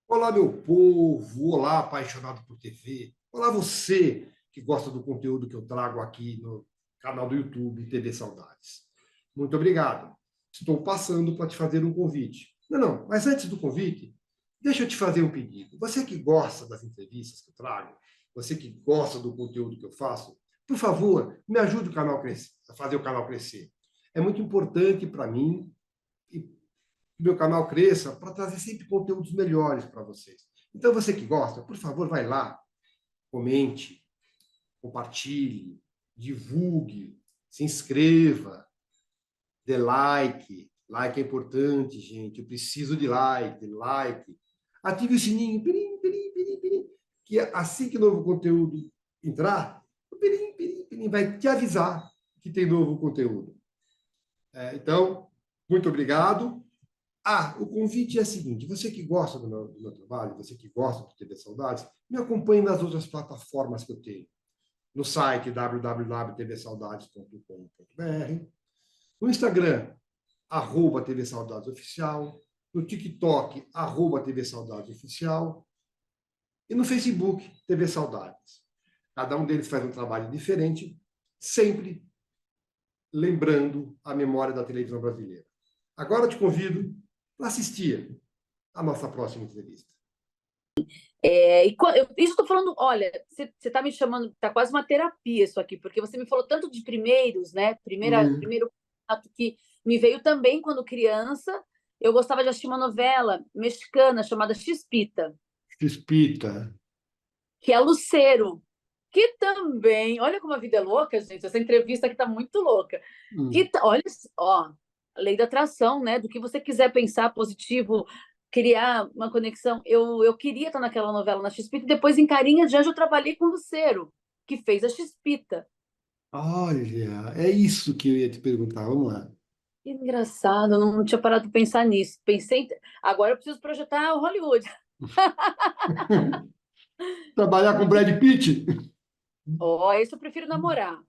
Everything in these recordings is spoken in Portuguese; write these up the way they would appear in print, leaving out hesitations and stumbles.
Olá, meu povo! Olá, apaixonado por TV! Olá, você que gosta do conteúdo que eu trago aqui no canal do YouTube TV Saudades. Muito obrigado. Estou passando para te fazer um convite. Não, mas antes do convite, deixa eu te fazer um pedido. Você que gosta das entrevistas que eu trago, você que gosta do conteúdo que eu faço, por favor, me ajude a fazer o canal crescer. É muito importante para mim e que meu canal cresça para trazer sempre conteúdos melhores para vocês. Então, você que gosta, por favor, vai lá, comente, compartilhe, divulgue, se inscreva, dê like. Like é importante, gente. Eu preciso de like. Ative o sininho, pirim, pirim, pirim, pirim, que assim que novo conteúdo entrar, o pirim, pirim, pirim vai te avisar que tem novo conteúdo. Então, muito obrigado. O convite é o seguinte: você que gosta do meu trabalho, você que gosta do TV Saudades, me acompanhe nas outras plataformas que eu tenho. No site www.tvsaudades.com.br, no Instagram, @TV Saudades Oficial, no TikTok, @TV Saudades Oficial, e no Facebook, TV Saudades. Cada um deles faz um trabalho diferente, sempre lembrando a memória da televisão brasileira. Agora eu te convido para assistir a nossa próxima entrevista. Isso estou falando, olha, você está me chamando, está quase uma terapia isso aqui, porque você me falou tanto de primeiros, né? Hum, Primeiro contato que me veio também quando criança. Eu gostava de assistir uma novela mexicana chamada Chispita, Chispita. que é Lucero, que também, olha como a vida é louca, gente. Essa entrevista aqui está muito louca. Hum. Olha, ó, lei da atração, né? Do que você quiser pensar positivo, criar uma conexão. Eu queria estar naquela novela na Chispita e depois em Carinha de Anjo eu trabalhei com o Lucero, que fez a Chispita. Olha, é isso que eu ia te perguntar. Vamos lá. Que engraçado, eu não tinha parado de pensar nisso. Pensei, agora eu preciso projetar o Hollywood. Trabalhar com Brad Pitt? Ó, esse eu prefiro namorar.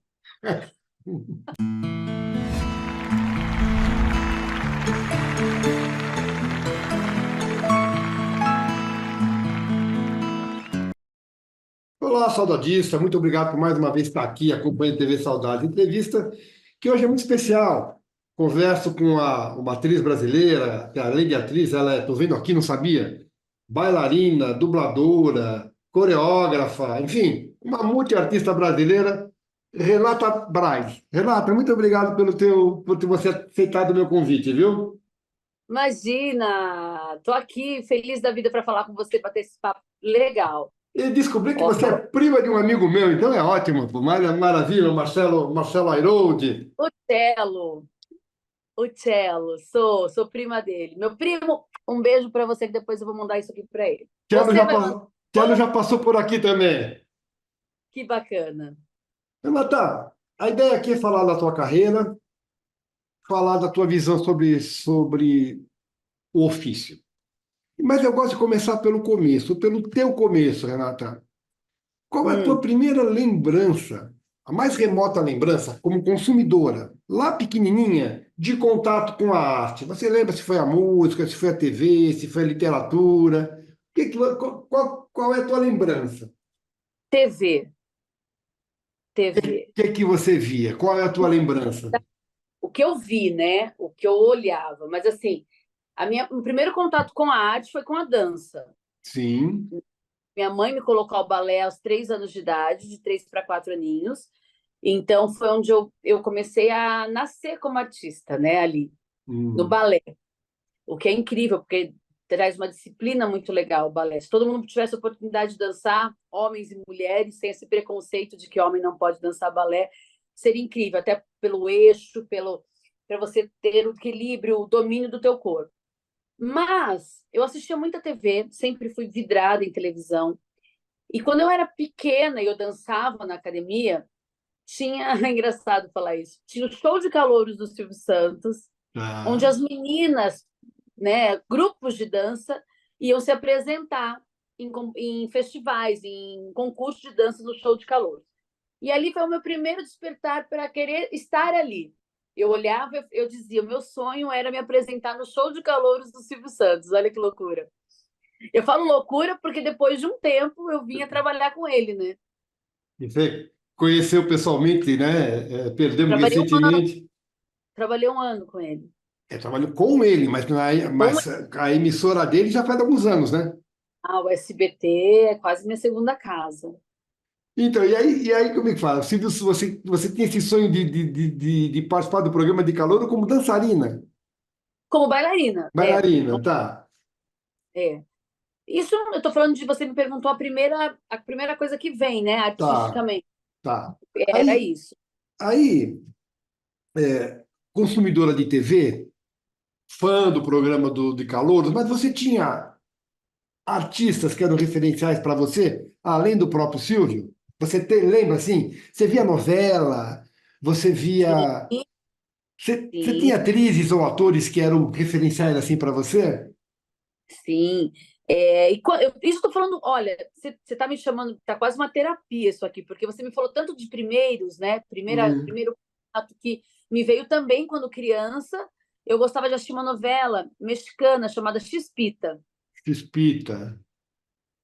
Olá, saudadista. Muito obrigado por mais uma vez estar aqui acompanhando a TV Saudade. Entrevista que hoje é muito especial. Converso com uma atriz brasileira, que além de atriz, ela é, tô vendo aqui, não sabia, bailarina, dubladora, coreógrafa, enfim, uma multiartista brasileira, Renata Braz. Renata, muito obrigado por ter você aceitado o meu convite, viu? Imagina, tô aqui feliz da vida para falar com você, para ter esse papo legal. E descobri que Ó, você é prima de um amigo meu, então é ótimo, pô. Maravilha, o Marcelo Airoldi. o Telo, o Telo, sou prima dele. Meu primo, um beijo para você que depois eu vou mandar isso aqui para ele. Você vai mandar, Telo já passou por aqui também. que bacana. Renata, a ideia aqui é falar da tua carreira, falar da tua visão sobre o ofício. Mas eu gosto de começar pelo começo, pelo teu começo, Renata. Qual é a tua Hum. primeira lembrança, a mais remota lembrança, como consumidora, lá pequenininha, de contato com a arte? Você lembra se foi a música, se foi a TV, se foi a literatura? Qual é a tua lembrança? TV, O TV. que você via? Qual é a tua lembrança? O que eu vi, né? O que eu olhava. Mas assim, o primeiro contato com a arte foi com a dança. Sim. Minha mãe me colocou ao balé aos 3 anos de idade, de 3 para 4 aninhos. Então foi onde eu comecei a nascer como artista, né? Ali, no Hum. balé. O que é incrível, porque traz uma disciplina muito legal o balé. Se todo mundo tivesse a oportunidade de dançar, homens e mulheres, sem esse preconceito de que homem não pode dançar balé, seria incrível, até pelo eixo, pelo para você ter o equilíbrio, o domínio do teu corpo. Mas eu assistia muita TV, sempre fui vidrada em televisão. E quando eu era pequena e eu dançava na academia, tinha, é engraçado falar isso, tinha o show de calouros do Silvio Santos, onde Ah, as meninas, né, grupos de dança, iam se apresentar em festivais, em concursos de dança no show de calouros. E ali foi o meu primeiro despertar para querer estar ali. Eu olhava, eu dizia, o meu sonho era me apresentar no show de calouros do Silvio Santos. Olha que loucura. Eu falo loucura porque depois de um tempo eu vinha trabalhar com ele, né? E você conheceu pessoalmente, né? Perdemos Trabalhei um ano, recentemente. trabalhei um ano com ele. Eu trabalho com ele, Com mas a emissora dele já faz alguns anos, né? o SBT é quase minha segunda casa. Então, e aí como é que fala? Se você tinha esse sonho de participar do programa de calor como dançarina, Como bailarina, bailarina, tá, é. Isso eu tô falando de você me perguntou a primeira coisa que vem, né, tá, artisticamente. tá. Era Aí, isso. aí consumidora de TV, fã do programa de calor, mas você tinha artistas que eram referenciais para você, além do próprio Silvio? Você lembra assim? Você via novela, você Sim, via. Você sim, tinha atrizes ou atores que eram referenciais assim para você? sim. Isso estou falando, olha, você está me chamando, está quase uma terapia isso aqui, porque você me falou tanto de primeiros, né? Hum, Primeiro contato que me veio também quando criança. Eu gostava de assistir uma novela mexicana chamada Chispita, Chispita.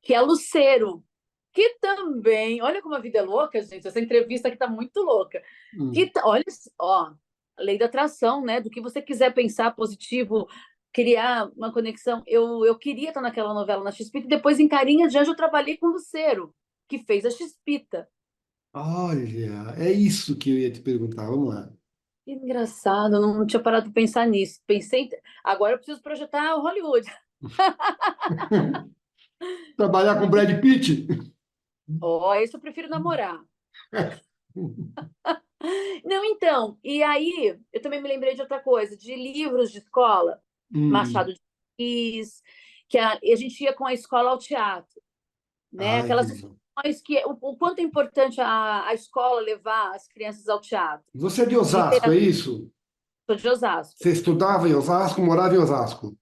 que é Lucero, que também, olha como a vida é louca, gente. Essa entrevista aqui está muito louca. Hum. Olha, ó, a lei da atração, né? Do que você quiser pensar positivo, criar uma conexão. Eu queria estar naquela novela na Chispita e depois em Carinha de Anjo eu trabalhei com o Lucero, que fez a Chispita. Olha, é isso que eu ia te perguntar. Vamos lá. Que engraçado, eu não tinha parado de pensar nisso. Agora eu preciso projetar o Hollywood. Trabalhar com Brad Pitt? Ó, esse eu prefiro namorar. Não, então, e aí eu também me lembrei de outra coisa, de livros de escola, Hum. Machado de Assis, que a gente ia com a escola ao teatro, né? Ai, que Aquelas legal. instituições que o quanto é importante a escola levar as crianças ao teatro. Você é de Osasco, é Literatura isso? de Osasco. Você estudava em Osasco, morava em Osasco.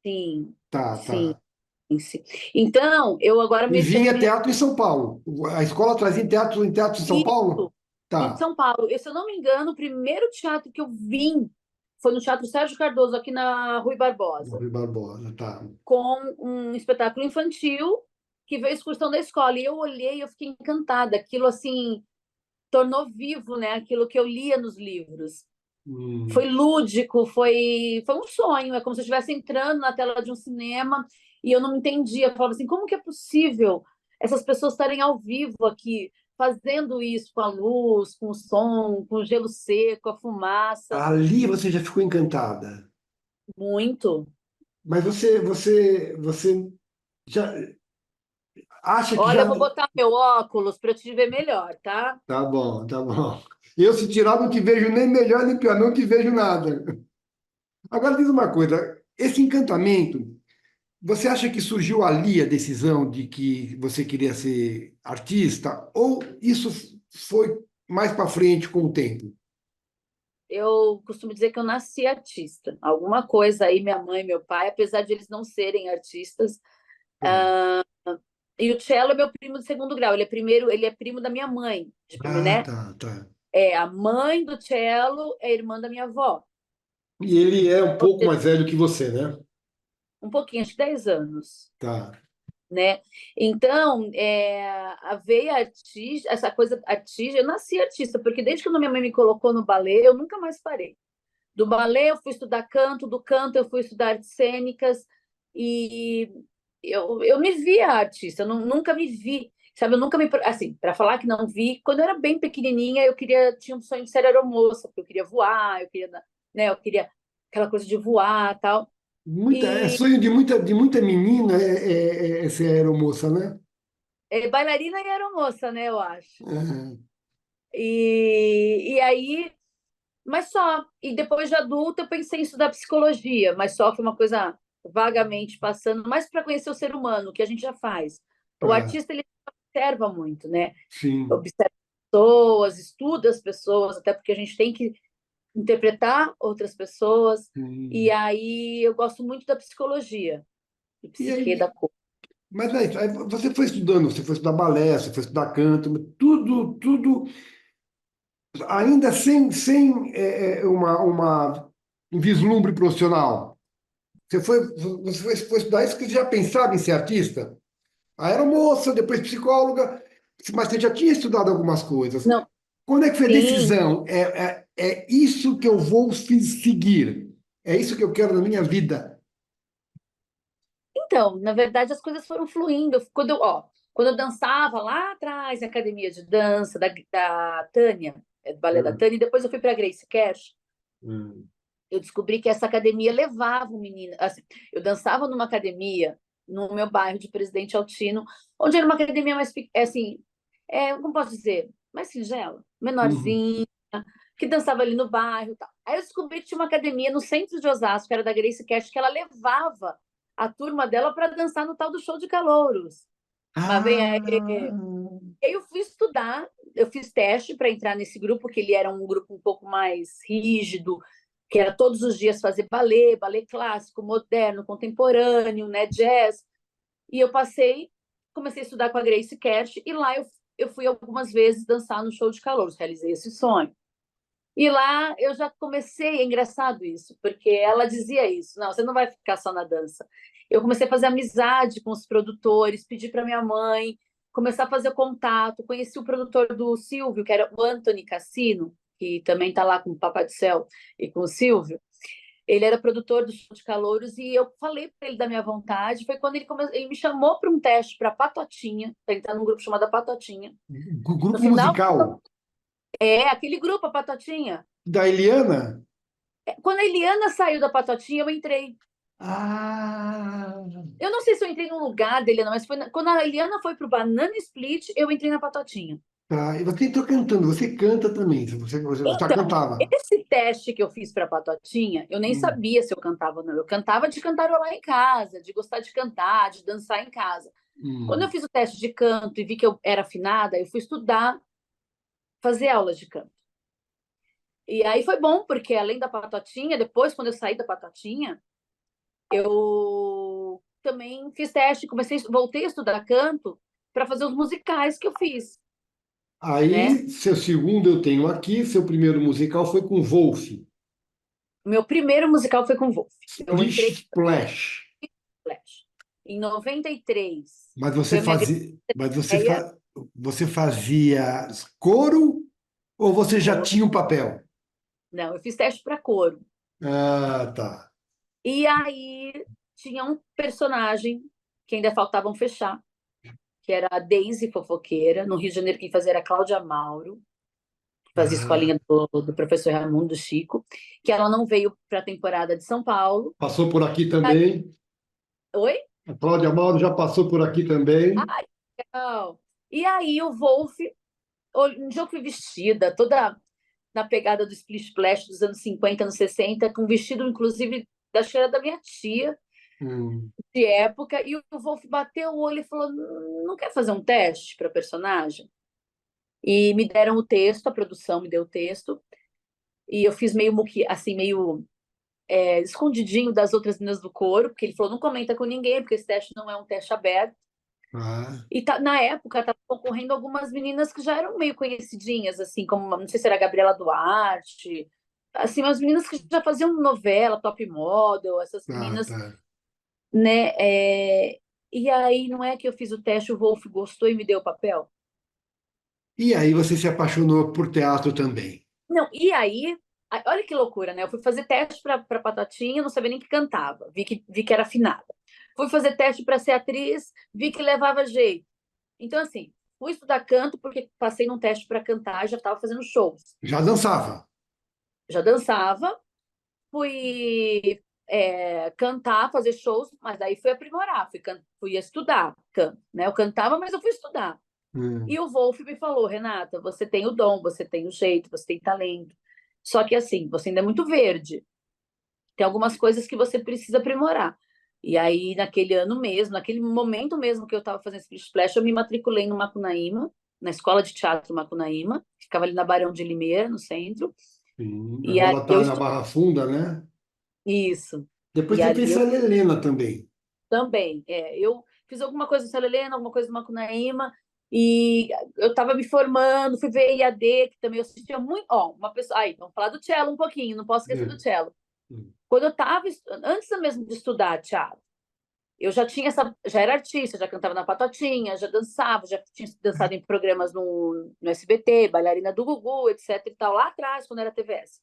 Sim, Tá, sim, tá. sim. Então, eu agora E mexendo vinha me teatro em São Paulo. A escola trazia teatro em São Paulo? isso em Tá. São Paulo. Se eu não me engano, o primeiro teatro que eu vim foi no Teatro Sérgio Cardoso, aqui na Rui No Barbosa, Rui Barbosa, tá. com um espetáculo infantil que veio a excursão da escola. E eu olhei e eu fiquei encantada. Aquilo, assim, tornou vivo, né? Aquilo que eu lia nos livros. Foi Hum. lúdico, foi um sonho. É como se eu estivesse entrando na tela de um cinema e eu não entendia. Eu falava assim, como que é possível essas pessoas estarem ao vivo aqui, fazendo isso com a luz, com o som, com o gelo seco, a fumaça? Ali você já ficou encantada. Muito. Mas você já acha que Olha, eu já. vou botar meu óculos para eu te ver melhor, tá? Tá bom, tá bom. Eu, se tirar, não te vejo nem melhor nem pior, não te vejo nada. Agora diz uma coisa: esse encantamento, você acha que surgiu ali a decisão de que você queria ser artista? Ou isso foi mais para frente com o tempo? Eu costumo dizer que eu nasci artista. Alguma coisa aí, minha mãe e meu pai, apesar de eles não serem artistas. Tá. E o Cello é meu primo de segundo grau. Ele é primo da minha mãe, de primeiro, Ah, né? tá, tá. A mãe do Cello é irmã da minha avó. E ele é um Ou pouco seja, mais velho que você, né? um pouquinho, acho que 10 anos, Tá. né? Então, a veia artista, essa coisa artística, eu nasci artista, porque desde que minha mãe me colocou no balé, eu nunca mais parei. Do balé eu fui estudar canto, do canto eu fui estudar artes cênicas e eu me via artista, eu nunca me vi, sabe? Eu nunca me, assim, para falar que não vi, quando eu era bem pequenininha, tinha um sonho de ser aeromoça, porque eu queria voar, né, eu queria aquela coisa de voar, tal. É E sonho de muita menina ser aeromoça, né? bailarina e aeromoça, né, eu acho. É. E aí, mas só. E depois de adulta, eu pensei em estudar psicologia, mas só foi uma coisa vagamente passando, mais para conhecer o ser humano, que a gente já faz. O Tá. artista, ele observa muito, né? Sim. Observa pessoas, estuda as pessoas, até porque a gente tem que interpretar outras pessoas. E Sim. aí eu gosto muito da psicologia, de E psique da aí, cor. mas aí você foi estudando, você foi estudar balé, você foi estudar canto, tudo ainda sem um vislumbre profissional. Você foi estudar isso que você já pensava em ser artista? Aeromoça, depois psicóloga, mas você já tinha estudado algumas coisas. Não, Quando é que foi a sim. decisão? É isso que eu vou seguir. É isso que eu quero na minha vida. Então, na verdade, as coisas foram fluindo. Quando eu dançava lá atrás, na academia de dança da Tânia, do balé da Hum, Tânia, e depois eu fui para a Grace Cash, hum, eu descobri que essa academia levava o menino. Assim, eu dançava numa academia no meu bairro de Presidente Altino, onde era uma academia mais, assim, como posso dizer, mais singela, uhum. menorzinha, que dançava ali no bairro e tal. Aí eu descobri que tinha uma academia no centro de Osasco, que era da Grace Cash, que ela levava a turma dela para dançar no tal do show de calouros. Mas vem aí, Ah, eu fui estudar, eu fiz teste para entrar nesse grupo, que ele era um grupo um pouco mais rígido, que era todos os dias fazer balé, balé clássico, moderno, contemporâneo, né, jazz. E eu passei, comecei a estudar com a Grace Cash, e lá eu fui algumas vezes dançar no show de calouros, realizei esse sonho. E lá eu já comecei, é engraçado isso, porque ela dizia isso, não, você não vai ficar só na dança. Eu comecei a fazer amizade com os produtores, pedi para minha mãe, começar a fazer contato, conheci o produtor do Silvio, que era o Anthony Cassino, que também está lá com o Papai do Céu e com o Silvio. Ele era produtor do Show de Calouros e eu falei para ele da minha vontade. Foi quando ele me chamou para um teste para Patotinha, para entrar num grupo chamado Patotinha. No grupo final, musical aquele grupo, a Patotinha. da Eliana? Quando a Eliana saiu da Patotinha, eu entrei. Ah, Eu não sei se eu entrei num lugar da Eliana, mas quando a Eliana foi pro Banana Split, eu entrei na Patotinha. tá. E você entrou cantando, você canta também, você já Então, cantava. esse teste que eu fiz para Patotinha, eu nem Hum, sabia se eu cantava ou não. Eu cantava de cantarolar em casa, de gostar de cantar, de dançar em casa. Quando eu hum. fiz o teste de canto e vi que eu era afinada, eu fui estudar, fazer aulas de canto. E aí foi bom, porque além da Patotinha, depois, quando eu saí da Patotinha, eu também fiz teste, voltei a estudar canto para fazer os musicais que eu fiz, né? Aí, seu segundo eu tenho aqui, seu primeiro musical foi com Wolf, O meu primeiro musical foi com Wolf. Eu Splish entrei Splash. no Flash. Em 93, Mas você foi a minha fazia, mas estreia. você fazia coro ou você já Coro. tinha um papel? Não, eu fiz teste para coro. Ah, tá. E aí tinha um personagem que ainda faltavam fechar, que era a Daisy Fofoqueira. No Rio de Janeiro, quem fazia era a Cláudia Mauro, que fazia Ah, escolinha do professor Raimundo Chico, que ela não veio para a temporada de São Paulo. passou por aqui também. Oi? A Cláudia Mauro já passou por aqui também. Ai, legal. E aí o Wolf, um dia eu fui vestida, toda na pegada do Splish Splash dos anos 50, anos 60, com vestido, inclusive, da cheira da minha tia, Hum. de época, e o Wolf bateu o olho e falou: não quer fazer um teste para personagem? E me deram o texto, a produção me deu o texto, e eu fiz meio assim, meio escondidinho das outras meninas do coro, porque ele falou: não comenta com ninguém, porque esse teste não é um teste aberto. Ah, E na época estavam concorrendo algumas meninas que já eram meio conhecidinhas, assim, como, não sei se era a Gabriela Duarte, assim, umas meninas que já faziam novela, top model, essas tá, meninas, tá. né? E aí, não é que eu fiz o teste, o Wolf gostou e me deu o papel? E aí você se apaixonou por teatro também. Não, e aí, olha que loucura, né? Eu fui fazer teste para Patatinha, não sabia nem que cantava, vi que era afinada. Fui fazer teste para ser atriz, vi que levava jeito. Então, assim, fui estudar canto porque passei num teste para cantar, já estava fazendo shows. Já dançava. Já dançava, fui cantar, fazer shows, mas daí fui aprimorar, fui estudar canto, né? Eu cantava, mas eu fui estudar. Hum. E o Wolf me falou: Renata, você tem o dom, você tem o jeito, você tem talento. Só que assim, você ainda é muito verde. Tem algumas coisas que você precisa aprimorar. E aí, naquele ano mesmo, naquele momento mesmo que eu estava fazendo Split Splash, eu me matriculei no Macunaíma, na Escola de Teatro Macunaíma, que ficava ali na Barão de Limeira, no centro. Sim. E aí Agora eu está na estudei Barra Funda, né? isso. Depois E você ali fez eu Santa Helena também. também. Eu fiz alguma coisa do Célia Helena, alguma coisa do Macunaíma, e eu estava me formando, fui ver IAD, que também eu assistia muito. Ó, uma pessoa. Aí, vamos falar do cello um pouquinho, não posso esquecer É. do cello. Quando eu estava, antes mesmo de estudar teatro, eu já era artista, já cantava na Patotinha, já dançava, já tinha dançado em programas no SBT, bailarina do Gugu, etc e tal, lá atrás, quando era TVS.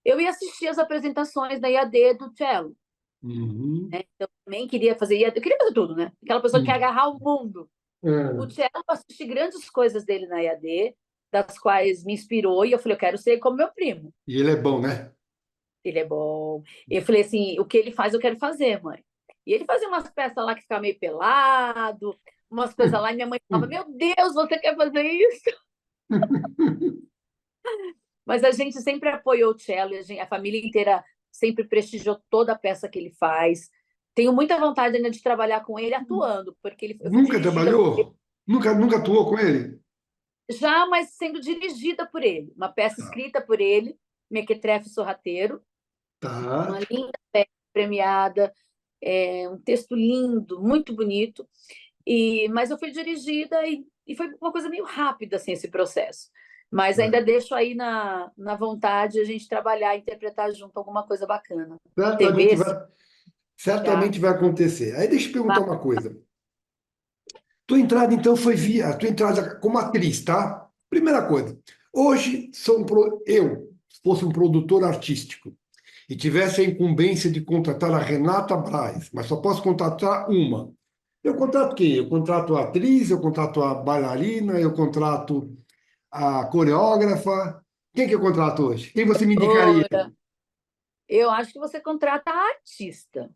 Eu ia assistir as apresentações da IAD do cello. Uhum. Eu também queria fazer IAD, eu queria fazer tudo, né? Aquela pessoa que quer agarrar o mundo. O É. cello, eu assisti grandes coisas dele na IAD, das quais me inspirou, e eu falei, eu quero ser como meu primo. E ele é bom, né? Ele é bom. Eu falei assim, o que ele faz, eu quero fazer, mãe. E ele fazia umas peças lá que ficava meio pelado, umas coisas lá, e minha mãe falava, meu Deus, você quer fazer isso? Mas a gente sempre apoiou o cello, a família inteira sempre prestigiou toda a peça que ele faz. Tenho muita vontade ainda de trabalhar com ele atuando, porque eu fui Nunca dirigida por ele, trabalhou? Nunca atuou com ele? já, mas sendo dirigida por ele. Uma peça Tá. escrita por ele, Mequetrefe Sorrateiro, Tá. uma linda peça premiada, um texto lindo, muito bonito. Mas eu fui dirigida e foi uma coisa meio rápida assim, esse processo. Mas ainda É. deixo aí na vontade a gente trabalhar, interpretar junto alguma coisa bacana. Certamente TV, vai, já. certamente vai acontecer. Aí deixa eu te perguntar Vai. uma coisa. Tua entrada, então, foi via tua entrada como atriz, tá? Primeira coisa. Hoje, eu, se fosse um produtor artístico e tivesse a incumbência de contratar a Renata Braz, mas só posso contratar uma. Eu contrato quem? Eu contrato a atriz, eu contrato a bailarina, eu contrato a coreógrafa. Quem que eu contrato hoje? Quem você me indicaria? Ora, eu acho que você contrata a artista,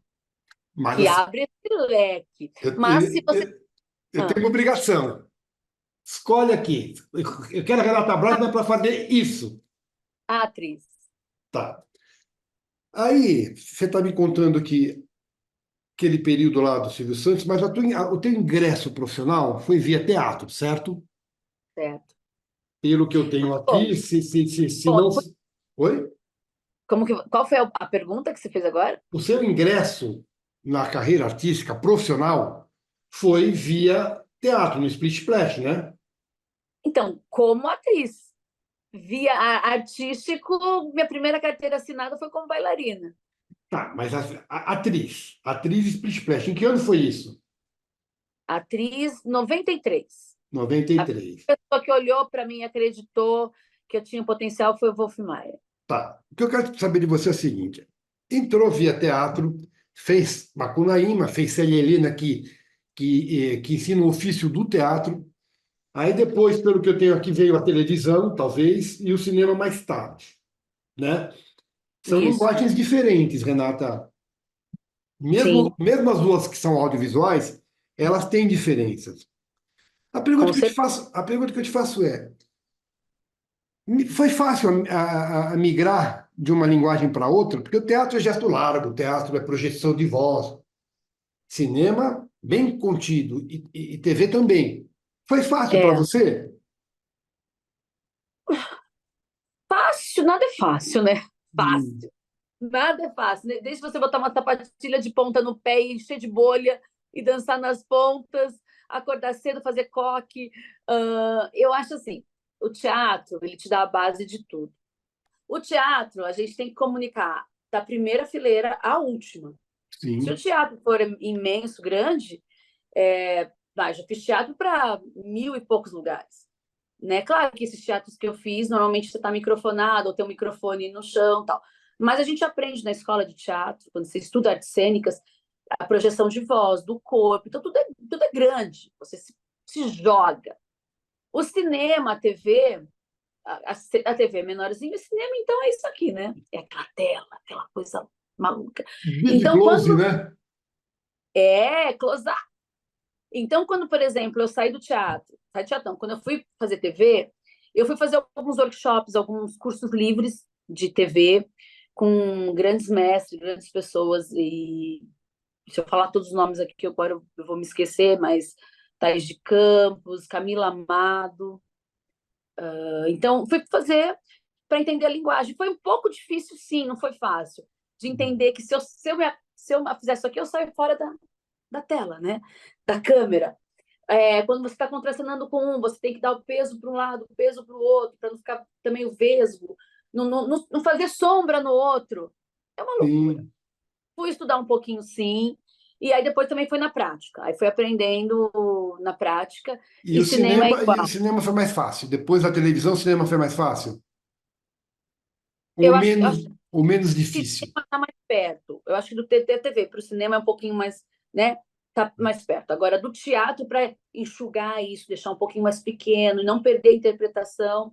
Mas que assim, abre esse leque. eu, Mas se eu, você. eu- eu Ah, tenho uma obrigação. Escolhe aqui. Eu quero a Renata Braz, mas para fazer isso. a atriz. Tá. Aí, você está me contando que aquele período lá do Silvio Santos, mas o teu ingresso profissional foi via teatro, certo? Certo. Pelo que eu tenho aqui, Bom, se bom, não. Oi? qual foi a pergunta que você fez agora? O seu ingresso na carreira artística profissional foi via teatro, no Split Splash, né? Então, como atriz. Via artístico, minha primeira carteira assinada foi como bailarina. Tá, mas atriz Split Splash, em que ano foi isso? Atriz 93. A 93. pessoa que olhou para mim e acreditou que eu tinha potencial foi o Wolf Maia. Tá. O que eu quero saber de você é o seguinte: entrou via teatro, fez Macunaíma, fez Célia Helena, que ensina o ofício do teatro. Aí depois, pelo que eu tenho aqui, veio a televisão, talvez, e o cinema mais tarde, né? São Isso, linguagens diferentes, Renata. sim, Mesmo as duas que são audiovisuais, elas têm diferenças. A pergunta com que eu te certeza. faço, a pergunta que eu te faço é: foi fácil a migrar de uma linguagem para outra? Porque o teatro é gesto largo, o teatro é projeção de voz, cinema bem contido e TV também. Foi fácil para É, você? fácil, nada é fácil, né? Hum. Fácil. Nada é fácil, né? Desde você botar uma sapatilha de ponta no pé e encher de bolha e dançar nas pontas, acordar cedo, fazer coque. Eu acho assim, o teatro, ele te dá a base de tudo. O teatro, a gente tem que comunicar da primeira fileira à última. Se o Sim, teatro for imenso, grande, já fiz teatro para 1.000 e poucos lugares. Né? Claro que esses teatros que eu fiz, normalmente você está microfonado ou tem um microfone no chão tal. Mas a gente aprende na escola de teatro, quando você estuda artes cênicas, a projeção de voz, do corpo, então tudo é grande, você se joga. O cinema, a TV, a TV é menorzinha, o cinema, então, é isso aqui, né? É aquela tela, aquela coisa maluca. big Então, close, quando né? close up. Então, quando, por exemplo, eu saí do teatro, saí do teatro, não, quando eu fui fazer TV, eu fui fazer alguns workshops, alguns cursos livres de TV com grandes mestres, grandes pessoas, e se eu falar todos os nomes aqui, agora eu vou me esquecer, mas Thaís de Campos, Camila Amado. Então, fui fazer para entender a linguagem. Foi um pouco difícil, sim, não foi fácil, de entender que se eu fizesse isso aqui, eu saio fora da tela, né? Da câmera. Quando você está contracenando com um, você tem que dar o peso para um lado, o peso para o outro, para não ficar também o vesgo, não fazer sombra no outro. É uma loucura. sim. Fui estudar um pouquinho, sim, e aí depois também foi na prática. Aí fui aprendendo na prática, e cinema é E o igual. cinema foi mais fácil. Depois da televisão, o cinema foi mais fácil. Eu acho que Ou menos o difícil. cinema está mais perto. Eu acho que do TT-TV para o cinema é um pouquinho mais, né? Tá mais perto. Agora, do teatro, para enxugar isso, deixar um pouquinho mais pequeno, e não perder a interpretação.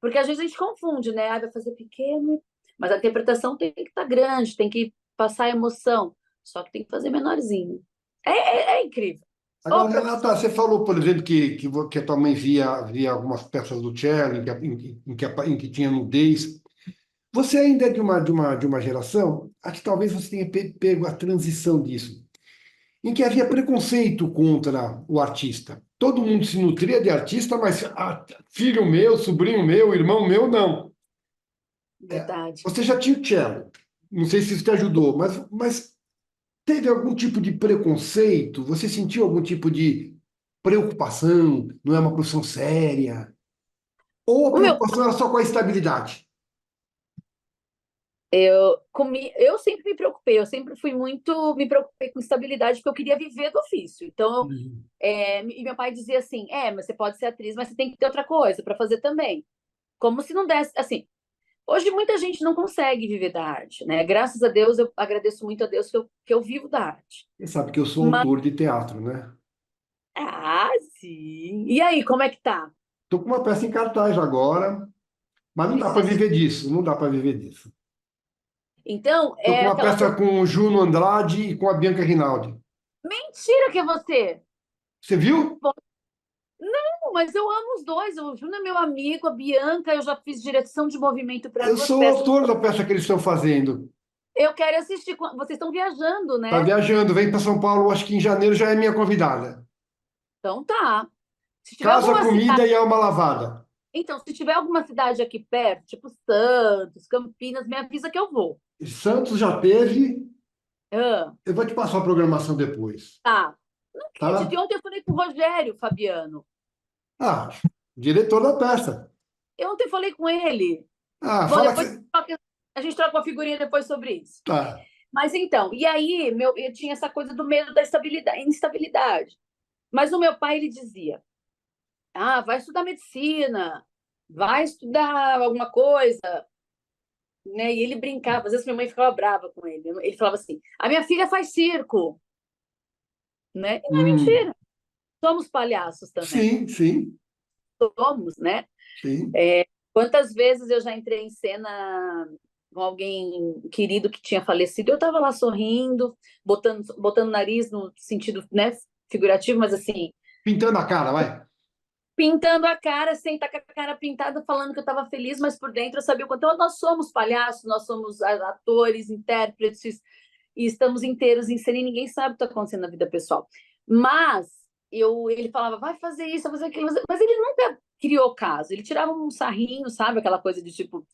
Porque às vezes a gente confunde, né? Ah, vai fazer pequeno, mas a interpretação tem que estar grande, tem que passar emoção. Só que tem que fazer menorzinho. É incrível. Ô, Agora, profissão. Renata, você falou, por exemplo, que a tua mãe via algumas peças do cello em que tinha nudez. Você ainda é de uma geração, acho que talvez você tenha pego a transição disso, em que havia preconceito contra o artista. Todo mundo se nutria de artista, mas filho meu, sobrinho meu, irmão meu, não. Verdade. Você já tinha o cello. Não sei se isso te ajudou, mas teve algum tipo de preconceito? Você sentiu algum tipo de preocupação? Não é uma profissão séria? Ou a O meu preocupação era só com a estabilidade? Eu sempre me preocupei, eu sempre fui muito, me preocupei com estabilidade, porque eu queria viver do ofício. Então, Uhum. e meu pai dizia assim: mas você pode ser atriz, mas você tem que ter outra coisa para fazer também. Como se não desse, assim. Hoje muita gente não consegue viver da arte, né? Graças a Deus, eu agradeço muito a Deus que eu vivo da arte. Você sabe que eu sou Mas, autor de teatro, né? sim. E aí, como é que tá? Estou com uma peça em cartaz agora, mas não dá para Precisa. viver disso, não dá para viver disso. Então, Estou com é uma aquela peça coisa. com o Juno Andrade e com a Bianca Rinaldi. Mentira que é você! Você viu? Não, mas eu amo os dois. O Júnior é meu amigo, a Bianca, eu já fiz direção de movimento para Eu duas sou o peças. autor da peça que eles estão fazendo. Eu quero assistir. Vocês estão viajando, Tá né? viajando, vem para São Paulo, acho que em janeiro já é minha convidada. Então tá. Se tiver Casa, alguma cidade. comida e alma lavada. Então, se tiver alguma cidade aqui perto, tipo Santos, Campinas, me avisa que eu vou. Santos já teve. Ah, Eu vou te passar a programação depois, tá. Não acredito. E tá? ontem eu falei com o Rogério, Fabiano. Ah, diretor da peça. Eu ontem falei com ele. Ah, Bom, fala que depois você. a gente troca uma figurinha depois sobre isso. Tá. Mas então, e aí eu tinha essa coisa do medo da instabilidade. Mas o meu pai, ele dizia, vai estudar medicina, vai estudar alguma coisa, né? E ele brincava, às vezes minha mãe ficava brava com ele. Ele falava assim, a minha filha faz circo, né? E não é Hum, mentira, somos palhaços também, sim, sim, somos, né? sim. Quantas vezes eu já entrei em cena com alguém querido que tinha falecido, eu estava lá sorrindo, botando nariz no sentido, né, figurativo, mas assim, Pintando a cara, vai. pintando a cara, sem estar com a cara pintada, falando que eu estava feliz, mas por dentro eu sabia o quanto nós somos palhaços, nós somos atores, intérpretes, e estamos inteiros em cena e ninguém sabe o que está acontecendo na vida pessoal. Mas ele falava, vai fazer isso, vai fazer aquilo, mas ele nunca criou caso, ele tirava um sarrinho, sabe, aquela coisa de tipo.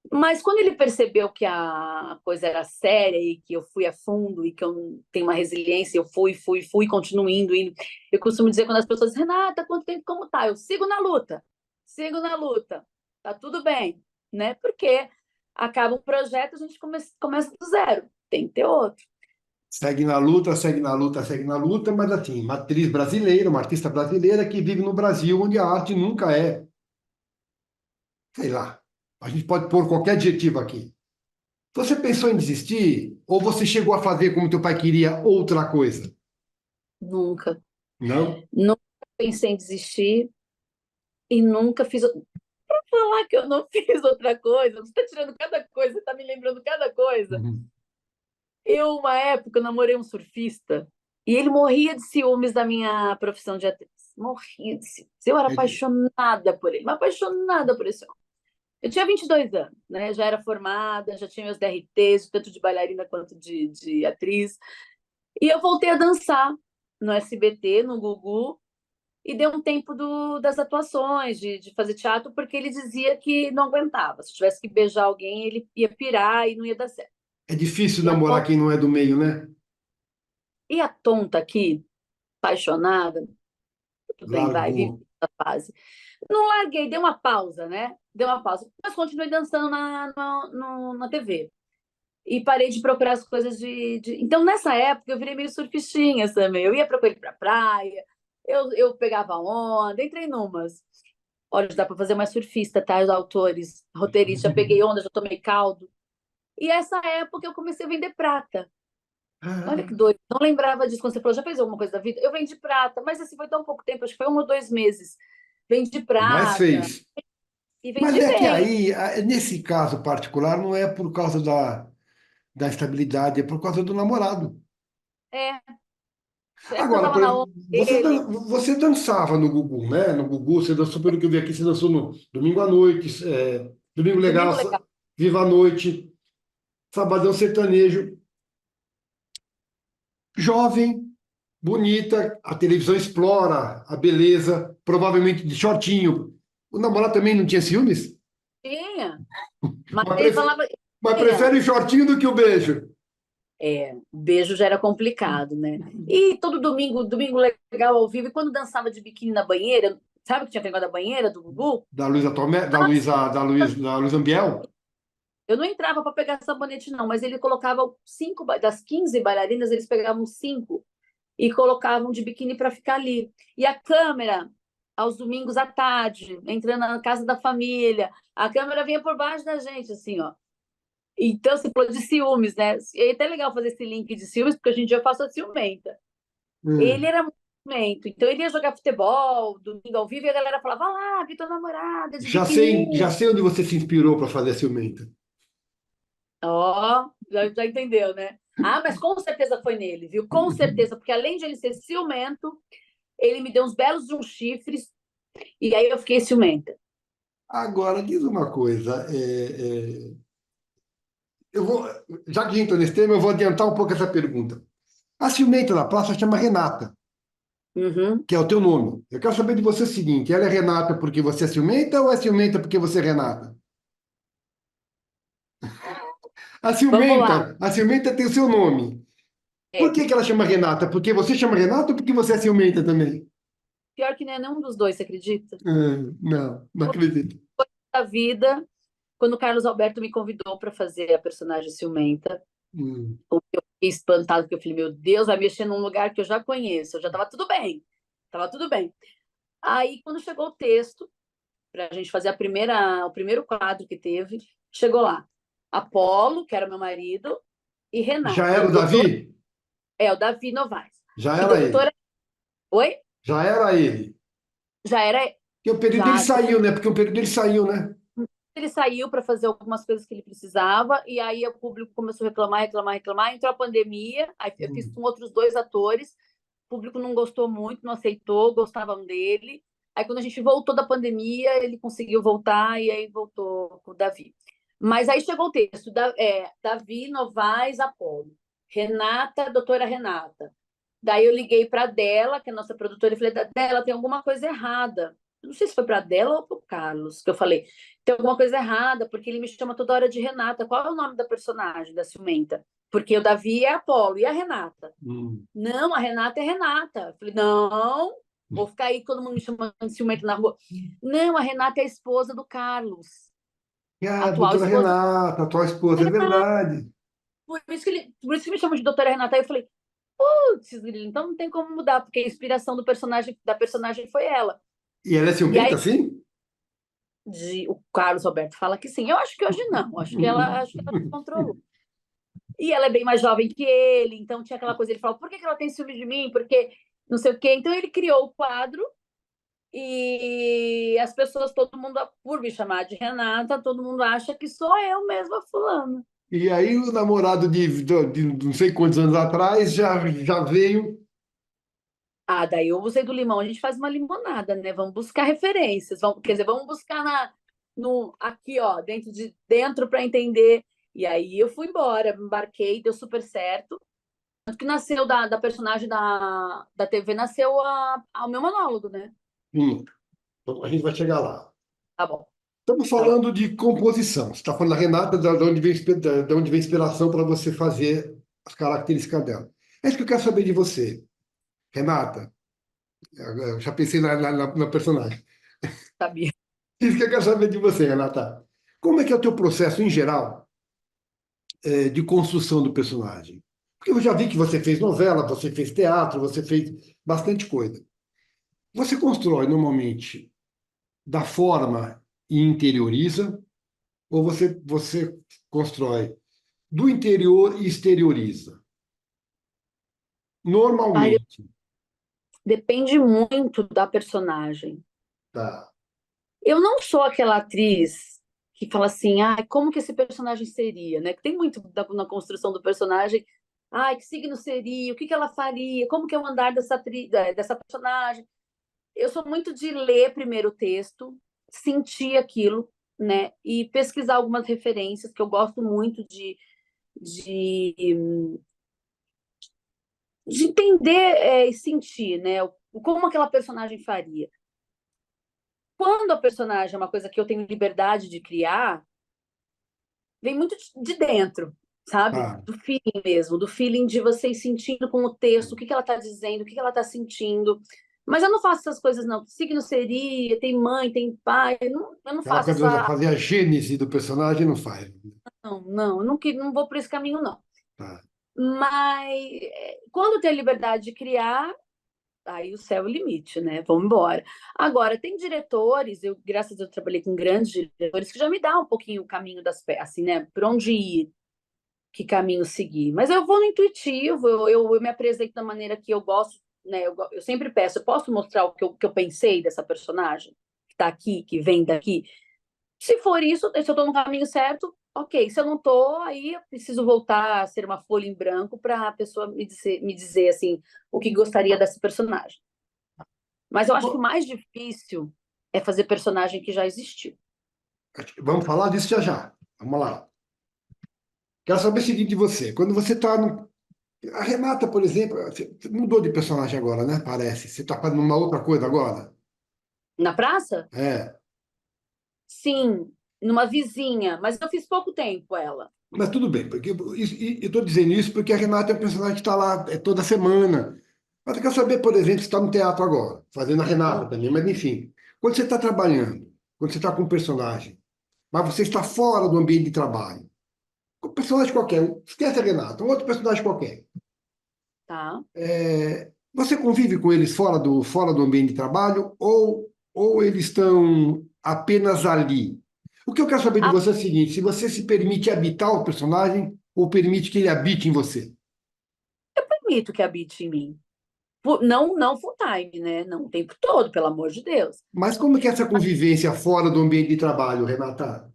Mas quando ele percebeu que a coisa era séria e que eu fui a fundo e que eu tenho uma resiliência, eu fui, continuo indo. Eu costumo dizer quando as pessoas dizem, Renata, quanto tempo, como tá? Eu sigo na luta, tá tudo bem, né? Porque acaba um projeto, a gente começa do zero, tem que ter outro. Segue na luta, segue na luta, segue na luta, mas assim, uma atriz brasileira, uma artista brasileira que vive no Brasil, onde a arte nunca é, sei lá, a gente pode pôr qualquer adjetivo aqui. Você pensou em desistir? Ou você chegou a fazer como teu pai queria outra coisa? Nunca, Não? nunca pensei em desistir e nunca fiz. Para falar que eu não fiz outra coisa, você está tirando cada coisa, você está me lembrando cada coisa. Uhum. Uma época, eu namorei um surfista e ele morria de ciúmes da minha profissão de atriz. Morria de ciúmes. Eu era É de- apaixonada por ele, mas apaixonada por esse homem. Eu tinha 22 anos, né? Já era formada, já tinha meus DRTs, tanto de bailarina quanto de atriz. E eu voltei a dançar no SBT, no Gugu, e deu um tempo das atuações, de fazer teatro, porque ele dizia que não aguentava. Se tivesse que beijar alguém, ele ia pirar e não ia dar certo. É difícil E a, namorar quem não é do meio, né? e a tonta aqui, apaixonada, tudo bem, vai, Largou. vive essa fase. Não larguei, dei uma pausa, né? Dei uma pausa. Mas continuei dançando na TV. e parei de procurar as coisas Então, nessa época, eu virei meio surfistinha também. Eu ia com ele pra praia, eu pegava onda, entrei numas. Olha, dá para fazer mais surfista, tá? Os autores, roteirista, já peguei onda, já tomei caldo. E essa época eu comecei a vender prata. Olha que Ah, doido. Não lembrava disso quando você falou, já fez alguma coisa da vida? Eu vendi prata, mas assim foi tão pouco tempo, acho que foi 1 ou 2 meses. Vendi mas prata fez. e Mas vendi é que bem. aí, nesse caso particular, não é por causa da estabilidade, é por causa do namorado. É, é porque eu Agora, tava na onda dele, você dançava no Gugu, né? No Gugu, você dançou, pelo que eu vi aqui, você dançou no Domingo à Noite, Domingo Legal, domingo legal. Viva a Noite, Sabadão Sertanejo. Jovem, bonita, a televisão explora a beleza, provavelmente de shortinho. O namorado também não tinha ciúmes? Tinha, mas Mas, ele falava, mas tinha. prefere o shortinho do que o beijo. O beijo já era complicado, né? E todo domingo, domingo legal ao vivo, e quando dançava de biquíni na banheira, sabe que tinha pegado a banheira do Gugu? Da Luísa Tomé, da Luísa Ambiel? Eu não entrava para pegar sabonete, não, mas ele colocava cinco, das 15 bailarinas, eles pegavam cinco e colocavam de biquíni para ficar ali. E a câmera, aos domingos à tarde, entrando na casa da família, a câmera vinha por baixo da gente, assim, ó. Então, você falou de ciúmes, né? E é até legal fazer esse link de ciúmes, porque hoje em dia eu faço a ciumenta. Ele Hum. era muito ciumento, então ele ia jogar futebol, domingo ao vivo, e a galera falava, ah lá, vi tua namorada de Já biquininho. sei onde você se inspirou para fazer a ciumenta. Ó, já entendeu, né? Ah, mas com certeza foi nele, viu? Com certeza, porque além de ele ser ciumento, ele me deu uns belos de uns chifres, e aí eu fiquei ciumenta. Agora, diz uma coisa. Eu vou, já que a gente entrou nesse tema, eu vou adiantar um pouco essa pergunta. A ciumenta da praça chama Renata, Uhum. que é o teu nome. Eu quero saber de você o seguinte: ela é Renata porque você é ciumenta ou é ciumenta porque você é Renata? Vamos lá. A ciumenta tem o seu nome. Por É, que que ela chama Renata? Porque você chama Renata ou porque você é ciumenta também? pior que não é nenhum dos dois, você acredita? Não, não acredito. Da vida, quando o Carlos Alberto me convidou para fazer a personagem ciumenta, Hum, eu fiquei espantado, porque eu falei, meu Deus, vai mexer num lugar que eu já conheço, eu já estava tudo bem, estava tudo bem. Aí, quando chegou o texto, para a gente fazer o primeiro quadro que teve, chegou lá, Apolo, que era meu marido, e Já Renata, era o o doutor, Davi? o Davi Novaes. Já E era doutora, ele. oi? Já era ele. Já era, Porque o período dele já, saiu, né? Porque o período dele saiu, né? ele saiu para fazer algumas coisas que ele precisava, e aí o público começou a reclamar, reclamar, reclamar. Entrou a pandemia, aí eu fiz Hum. com outros dois atores, o público não gostou muito, não aceitou, gostavam dele. Aí quando a gente voltou da pandemia, ele conseguiu voltar e aí voltou com o Davi. Mas aí chegou o texto, Davi Novaes Apolo, Renata, doutora Renata. Daí eu liguei para dela, que é a nossa produtora, e falei, Dela, tem alguma coisa errada. Eu não sei se foi para dela ou para o Carlos, que eu falei, tem alguma coisa errada, porque ele me chama toda hora de Renata. Qual é o nome da personagem, da ciumenta? Porque o Davi é Apolo, e a Renata? Hum. Não, a Renata é Renata. Eu falei, não, vou ficar aí todo mundo me chamando de ciumenta na rua. Não, a Renata é a esposa do Carlos, Ah, atual doutora esposa. Renata, tua esposa, é verdade. Por isso que me chamam de doutora Renata. Aí eu falei, putz, então não tem como mudar, porque a inspiração da personagem foi ela. E ela é E aí ciumenta, sim? o Carlos Roberto fala que sim. Eu acho que hoje não, acho que ela se controlou. E ela é bem mais jovem que ele, então tinha aquela coisa, ele falou, por que ela tem ciúme de mim? Porque não sei o quê. Então ele criou o quadro e as pessoas, todo mundo, por me chamar de Renata, todo mundo acha que sou eu mesma fulana. E aí o namorado de não sei quantos anos atrás já veio. Ah, daí eu usei do limão, a gente faz uma limonada, né? Vamos buscar referências, quer dizer, vamos buscar no, aqui, ó, dentro para entender. E aí eu fui embora, embarquei, deu super certo. Tanto que nasceu da personagem da TV, nasceu o meu monólogo, né? Sim, então a gente vai chegar lá. Tá bom, Estamos tá bom. falando de composição. Você está falando da Renata, de onde vem, de onde vem inspiração para você fazer as características dela. É isso que eu quero saber de você, Renata. Eu já pensei na personagem. Sabia. Isso que eu quero saber de você, Renata. Como é que é o teu processo em geral de construção do personagem? Porque eu já vi que você fez novela, você fez teatro, você fez bastante coisa. Você constrói normalmente da forma e interioriza, ou você constrói do interior e exterioriza? Ai, Normalmente. depende muito da personagem. Tá. Eu não sou aquela atriz que fala assim, ah, como que esse personagem seria, né? Que tem muito na construção do personagem. Ai, que signo seria? O que que ela faria? Como que é o andar dessa atriz, dessa personagem? Eu sou muito de ler primeiro o texto, sentir aquilo, né? E pesquisar algumas referências que eu gosto muito de, de entender e sentir, né? Como aquela personagem faria. Quando a personagem é uma coisa que eu tenho liberdade de criar, vem muito de dentro, sabe? Tá. Do feeling mesmo, do feeling de vocês sentindo com o texto, o que que ela está dizendo, o que que ela está sentindo. Mas eu não faço essas coisas, não. Signo seria, tem mãe, tem pai. Eu não Aquela faço coisa de essa. fazer a gênese do personagem não faz. Não, eu não vou por esse caminho, não. Tá. Mas quando eu tenho a liberdade de criar, aí o céu é o limite, né? Vamos embora. Agora, tem diretores, graças a Deus, eu trabalhei com grandes diretores que já me dá um pouquinho o caminho das peças, assim, né? Por onde ir, que caminho seguir. Mas eu vou no intuitivo, eu me apresento da maneira que eu gosto, né? Eu sempre peço, eu posso mostrar o que eu pensei dessa personagem, que está aqui, que vem daqui. Se for isso, se eu estou no caminho certo, ok. Se eu não estou, aí eu preciso voltar a ser uma folha em branco para a pessoa me dizer assim, o que gostaria dessa personagem. Mas eu acho que o Bom, mais difícil é fazer personagem que já existiu. vamos falar disso já já. Vamos lá. Quero saber o seguinte de você. Quando você está no. A Renata, por exemplo, você mudou de personagem agora, né? Parece. Você está fazendo uma outra coisa agora? Na praça? É. Sim, numa vizinha, mas eu fiz pouco tempo ela. Mas tudo bem, porque eu estou dizendo isso porque a Renata é um personagem que está lá toda semana. Mas eu quero saber, por exemplo, se está no teatro agora, fazendo a Renata Hum. também, mas enfim. Quando você está trabalhando, quando você está com um personagem, mas você está fora do ambiente de trabalho, um personagem qualquer, esquece a Renata, um outro personagem qualquer. Tá. Você convive com eles fora do ambiente de trabalho ou eles estão apenas ali? O que eu quero saber de Ah, você é o seguinte: se você se permite habitar o personagem ou permite que ele habite em você? permito que habite em mim. Não full time, né? Não o tempo todo, pelo amor de Deus. Mas como que é essa convivência fora do ambiente de trabalho, Renata?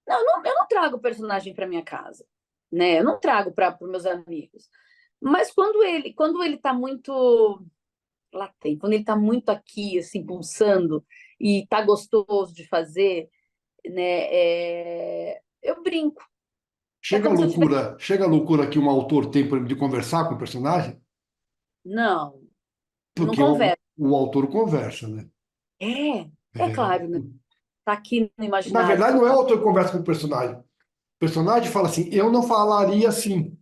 Não, eu não trago o personagem para minha casa, né? Eu não trago para os meus amigos. Mas quando ele tá muito latente, quando ele tá muito aqui, assim, pulsando e tá gostoso de fazer, né? Eu brinco. É como se eu tivesse. Chega a loucura que um autor tem, por exemplo, de conversar com o personagem? Não, eu não Porque o, converso. o autor conversa, né? É É. claro, né? Tá aqui no Na imaginário verdade, não é o coletivo. autor que conversa com o personagem. O personagem fala assim: eu não falaria assim.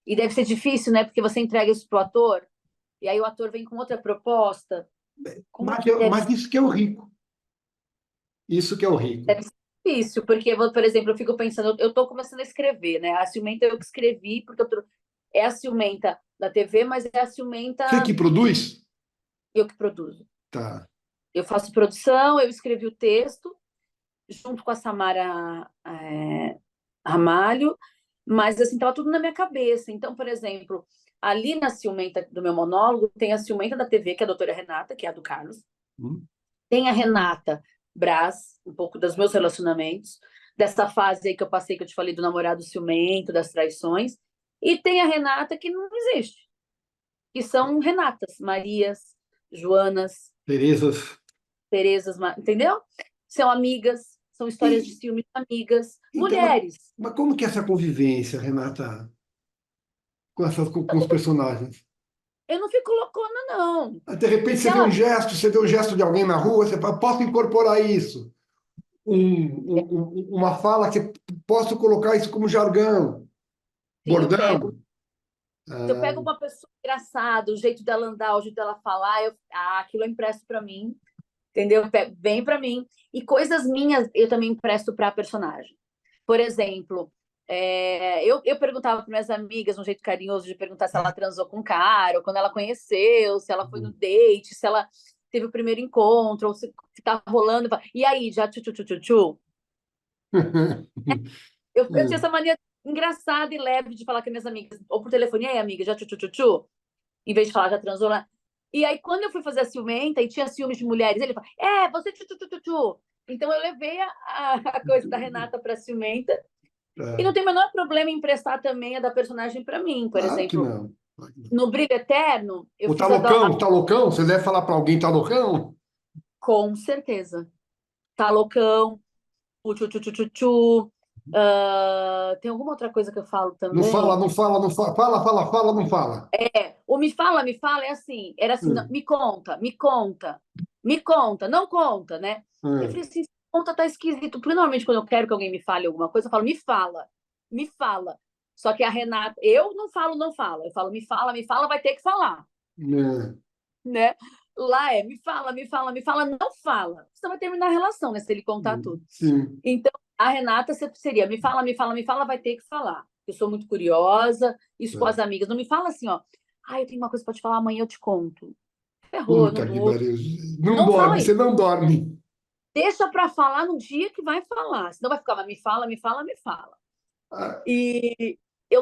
E deve ser difícil, né? Porque você entrega isso pro ator, e aí o ator vem com outra proposta. Como Mas, que deve mas isso que é o rico. Isso que é o rico. Deve ser difícil, porque, por exemplo, eu fico pensando, eu estou começando a escrever, né? A Ciumenta eu que escrevi, porque é a Ciumenta da TV, mas é a Você Ciumenta que produz? eu que produzo. Tá. Eu faço produção, eu escrevi o texto, junto com a Samara Ramalho, mas assim, estava tudo na minha cabeça. Então, por exemplo, ali na Ciumenta do meu monólogo, tem a Ciumenta da TV, que é a doutora Renata, que é a do Carlos. Hum. Tem a Renata Brás, um pouco dos meus relacionamentos, dessa fase aí que eu passei, que eu te falei do namorado ciumento, das traições. E tem a Renata que não existe, que são Renatas, Marias, Joanas, Terezas. Terezas, entendeu? São amigas, são histórias de E, ciúme de amigas, então, mas, mulheres. mas como que é essa convivência, Renata, com os personagens? Eu não fico loucona, não. De E repente se ela. você vê um gesto de alguém na rua, você fala, posso incorporar isso? Uma fala que posso colocar isso como jargão, Sim, eu pego. bordão. Se eu Ah, pego uma pessoa engraçada, o jeito dela andar, o jeito dela falar, aquilo eu empresto para mim. Entendeu? Vem para mim. E coisas minhas eu também empresto para a personagem. Por exemplo, eu perguntava para minhas amigas, um jeito carinhoso de perguntar se ela transou com um cara, ou quando ela conheceu, se ela foi no date, se ela teve o primeiro encontro, ou se tá rolando. E aí, já tchu, tchu, tchu, tchu, tchu? Eu tinha essa mania engraçada e leve de falar com minhas amigas, ou por telefone, e aí, amiga, já tchu, tchu, tchu, tchu? Em vez de falar, já transou lá. E aí, quando eu fui fazer a ciumenta e tinha ciúmes de mulheres, ele falou, você tchu, tchu, tchu, tchu, tchu. Então, eu levei a coisa da Renata para a ciumenta. E não tem o menor problema em emprestar também a da personagem para mim. Por Claro que exemplo, não. no Brilho Eterno, eu O tá fiz a loucão, tá loucão? Você deve falar para alguém tá loucão? com certeza. Tá loucão, o tchu, tchu, tchu, tchu, tchu. Tem alguma outra coisa que eu falo Não fala, também? não fala, não fala. Fala, fala, fala, não fala. O me fala, é assim, era assim, não, Hum, me conta, me conta, me conta, não conta, né? Eu falei hum. assim, conta tá esquisito, porque normalmente quando eu quero que alguém me fale alguma coisa, eu falo, me fala, me fala. Só que a Renata, eu não falo, não fala. Eu falo, me fala, vai ter que falar, É. né? Lá me fala, me fala, me fala, não fala. Você vai terminar a relação, né? Se ele contar tudo. Sim. Então, a Renata seria, me fala, me fala, me fala, vai ter que falar. Eu sou muito curiosa, isso com as É. amigas. Não me fala assim, ó. Eu tenho uma coisa para te falar, amanhã eu te conto. Ferrou, eu não Puta que durmo. pariu. Não Não fala dorme, isso. você não dorme. Deixa para falar no dia que vai falar. Senão vai ficar, mas me fala, me fala, me fala. Ah, E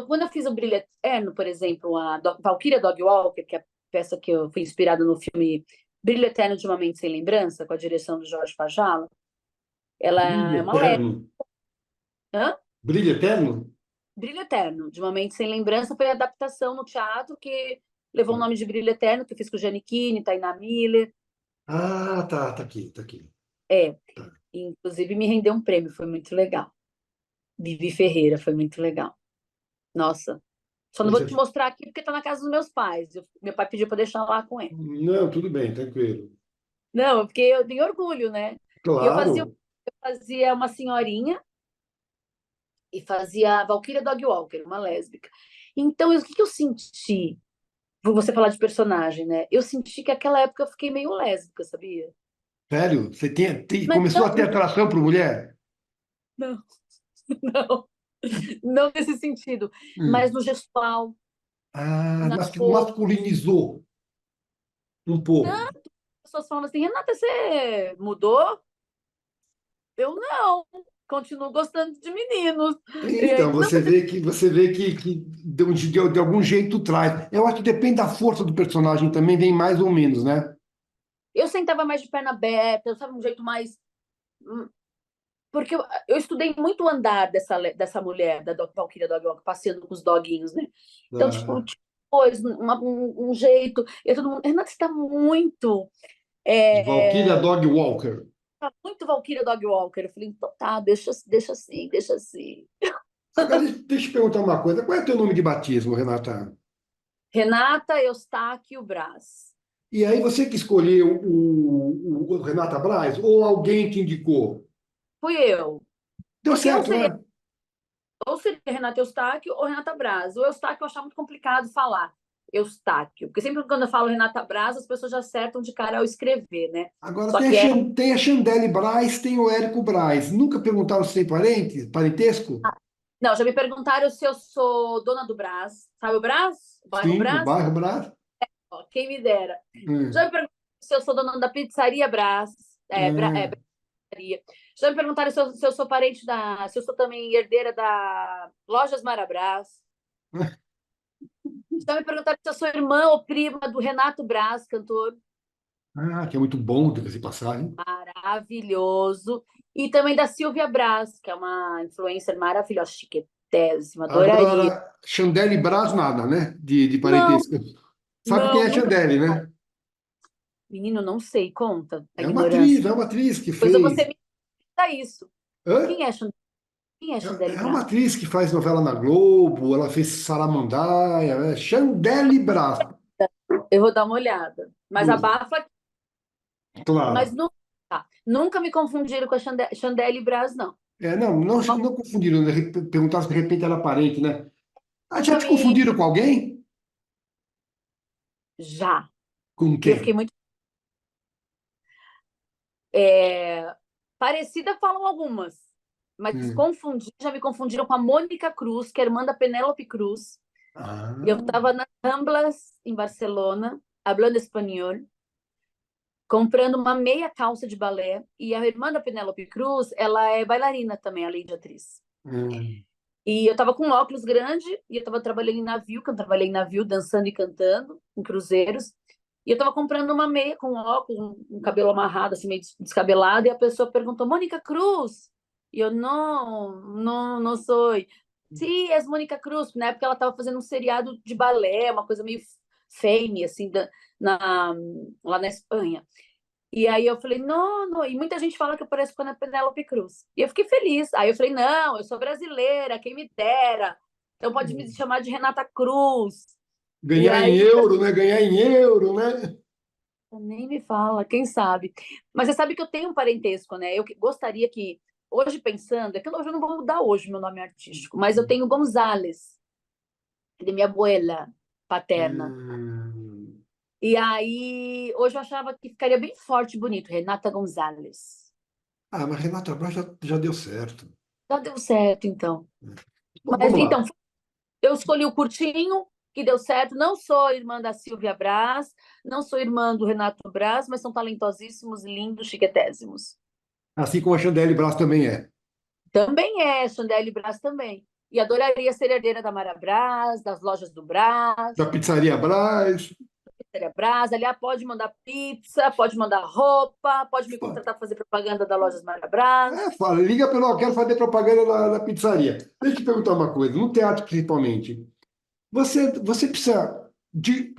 quando eu fiz o Brilho Eterno, por exemplo, a Valkyria Dogwalker, que é a peça que eu fui inspirada no filme Brilho Eterno de uma Mente Sem Lembrança, com a direção do Jorge Fajala, ela brilho é uma lésbica. eterno. Brilho eterno? Brilho Eterno, de uma Mente Sem Lembrança, foi a adaptação no teatro que levou o nome de Brilho Eterno, que eu fiz com Giannichini, Tainá Miller. Ah, tá, tá aqui, tá aqui. É, Tá. inclusive me rendeu um prêmio, foi muito legal. Vivi Ferreira, foi muito legal. Nossa, só não vou te Você... mostrar aqui porque tá na casa dos meus pais. Meu pai pediu para deixar lá com ele. Não, tudo bem, tranquilo. Não, porque eu tenho orgulho, né? E Claro. eu fazia uma senhorinha e fazia a Valkyria Dogwalker, uma lésbica. Então, o que que eu senti? Por você falar de personagem, né? Eu senti que naquela época eu fiquei meio lésbica, sabia? Sério? Você Mas começou não, a ter atração por mulher? não, não, não nesse sentido, mas Hum. no gestual, Ah, na cor. masculinizou um pouco. As pessoas falam assim, Renata, você mudou? Eu não, continuo gostando de meninos. Então, Não, você vê que de algum jeito traz. Eu acho que depende da força do personagem também, vem mais ou menos, né? eu sentava mais de perna aberta, eu sabe, um jeito mais. Porque eu estudei muito o andar dessa mulher, da Valkyria Dog, passeando com os doguinhos, né? Então, tipo, Ah, depois, um jeito. E todo mundo, Renata, você está muito. Valkyria É, Dog Walker. tá muito Valkyria Dog Walker. Eu falei, então tá, deixa assim, deixa assim. Agora, deixa eu te perguntar uma coisa. Qual é o teu nome de batismo, Renata? Renata Eustáquio Braz. E aí, você que escolheu o Renata Braz ou alguém te indicou? Fui eu. Deu Porque certo, né? ou seria Renata Eustáquio ou Renata Braz. O Eustáquio eu achava muito complicado falar. Eustáquio. Porque sempre quando eu falo Renata Braz, as pessoas já acertam de cara ao escrever, né? Agora Só que é. Tem a Chandelle Braz, tem o Érico Braz. Nunca perguntaram se tem parentesco? Não, já me perguntaram se eu sou dona do Brás. Sabe o Brás? O bairro Sim, do Brás? bairro Braz. Ó, quem me dera. Já Hum, me perguntaram se eu sou dona da pizzaria Brás. hum. Pizzaria. Já me perguntaram se eu sou parente da. Se eu sou também herdeira da Lojas Marabras. Já me perguntaram se eu sou irmã ou prima do Renato Braz, cantor Ah, que é muito bom, diga-se de passagem. maravilhoso. E também da Silvia Braz, que é uma influencer maravilhosa, chiquetésima, adoraria. Agora, Chandelle Braz, nada, né? De Não, parentesco. Sabe quem não, é nunca. Chandelle, né? Menino, não sei, conta a ignorância. É uma atriz que Pois você fez. me dá isso. Hã? Quem é, quem é Chandelle É uma Braz? atriz que faz novela na Globo, ela fez Saramandaia, é Chandelle Braz. Eu vou dar uma olhada. Mas abafa, mas Claro. nunca, nunca me confundiram com a Chandelle Braz, não. Não confundiram, né? Perguntaram se de repente era parente, né? Ah, já Nunca te me. confundiram com alguém? Já. Com E eu fiquei quem? muito. É, parecida falam algumas. mas já me confundiram com a Mônica Cruz, que é irmã da Penélope Cruz. Ah, Eu estava nas Ramblas, em Barcelona, hablando espanhol, comprando uma meia calça de balé, e a irmã da Penélope Cruz, ela é bailarina também, além de atriz. hum. E eu estava com um óculos grande, e eu estava trabalhando em navio, que eu trabalhei em navio, dançando e cantando, em cruzeiros, e eu estava comprando uma meia com óculos, um cabelo amarrado, assim, meio descabelado, e a pessoa perguntou, Mônica Cruz? E eu, não sou. Sim, é Mônica Cruz, na época ela estava fazendo um seriado de balé, uma coisa meio fame, assim, na, lá na Espanha. E aí eu falei, não, e muita gente fala que eu pareço com a Penélope Cruz. E eu fiquei feliz. Aí eu falei, não, eu sou brasileira, quem me dera. Então pode me chamar de Renata Cruz. E Ganhar em aí, euro, né? Ganhar em euro, né? nem me fala, quem sabe. Mas você sabe que eu tenho um parentesco, né? Gostaria que, hoje pensando, é que hoje eu não vou mudar hoje meu nome artístico, mas eu tenho Gonzales, de minha abuela paterna. Hum. E aí, hoje eu achava que ficaria bem forte e bonito, Renata Gonzales. Ah, mas Renata Braz já deu certo. Já deu certo, então. Bom, Mas vamos então, lá. eu escolhi o curtinho, que deu certo. Não sou irmã da Silvia Brás, não sou irmã do Renato Brás, mas são talentosíssimos, lindos, chiquetésimos. Assim como a Chandelle Brás também é. Também é, Chandelle Brás também. E adoraria ser herdeira da Mara Brás, das lojas do Brás, Da Pizzaria Brás. Pizzaria Brás. Aliás, pode mandar pizza, pode mandar roupa, pode me contratar para fazer propaganda da Lojas Mara Brás. Fala, liga pelo, eu quero fazer propaganda na pizzaria. Deixa eu te perguntar uma coisa, no teatro principalmente, você precisa de,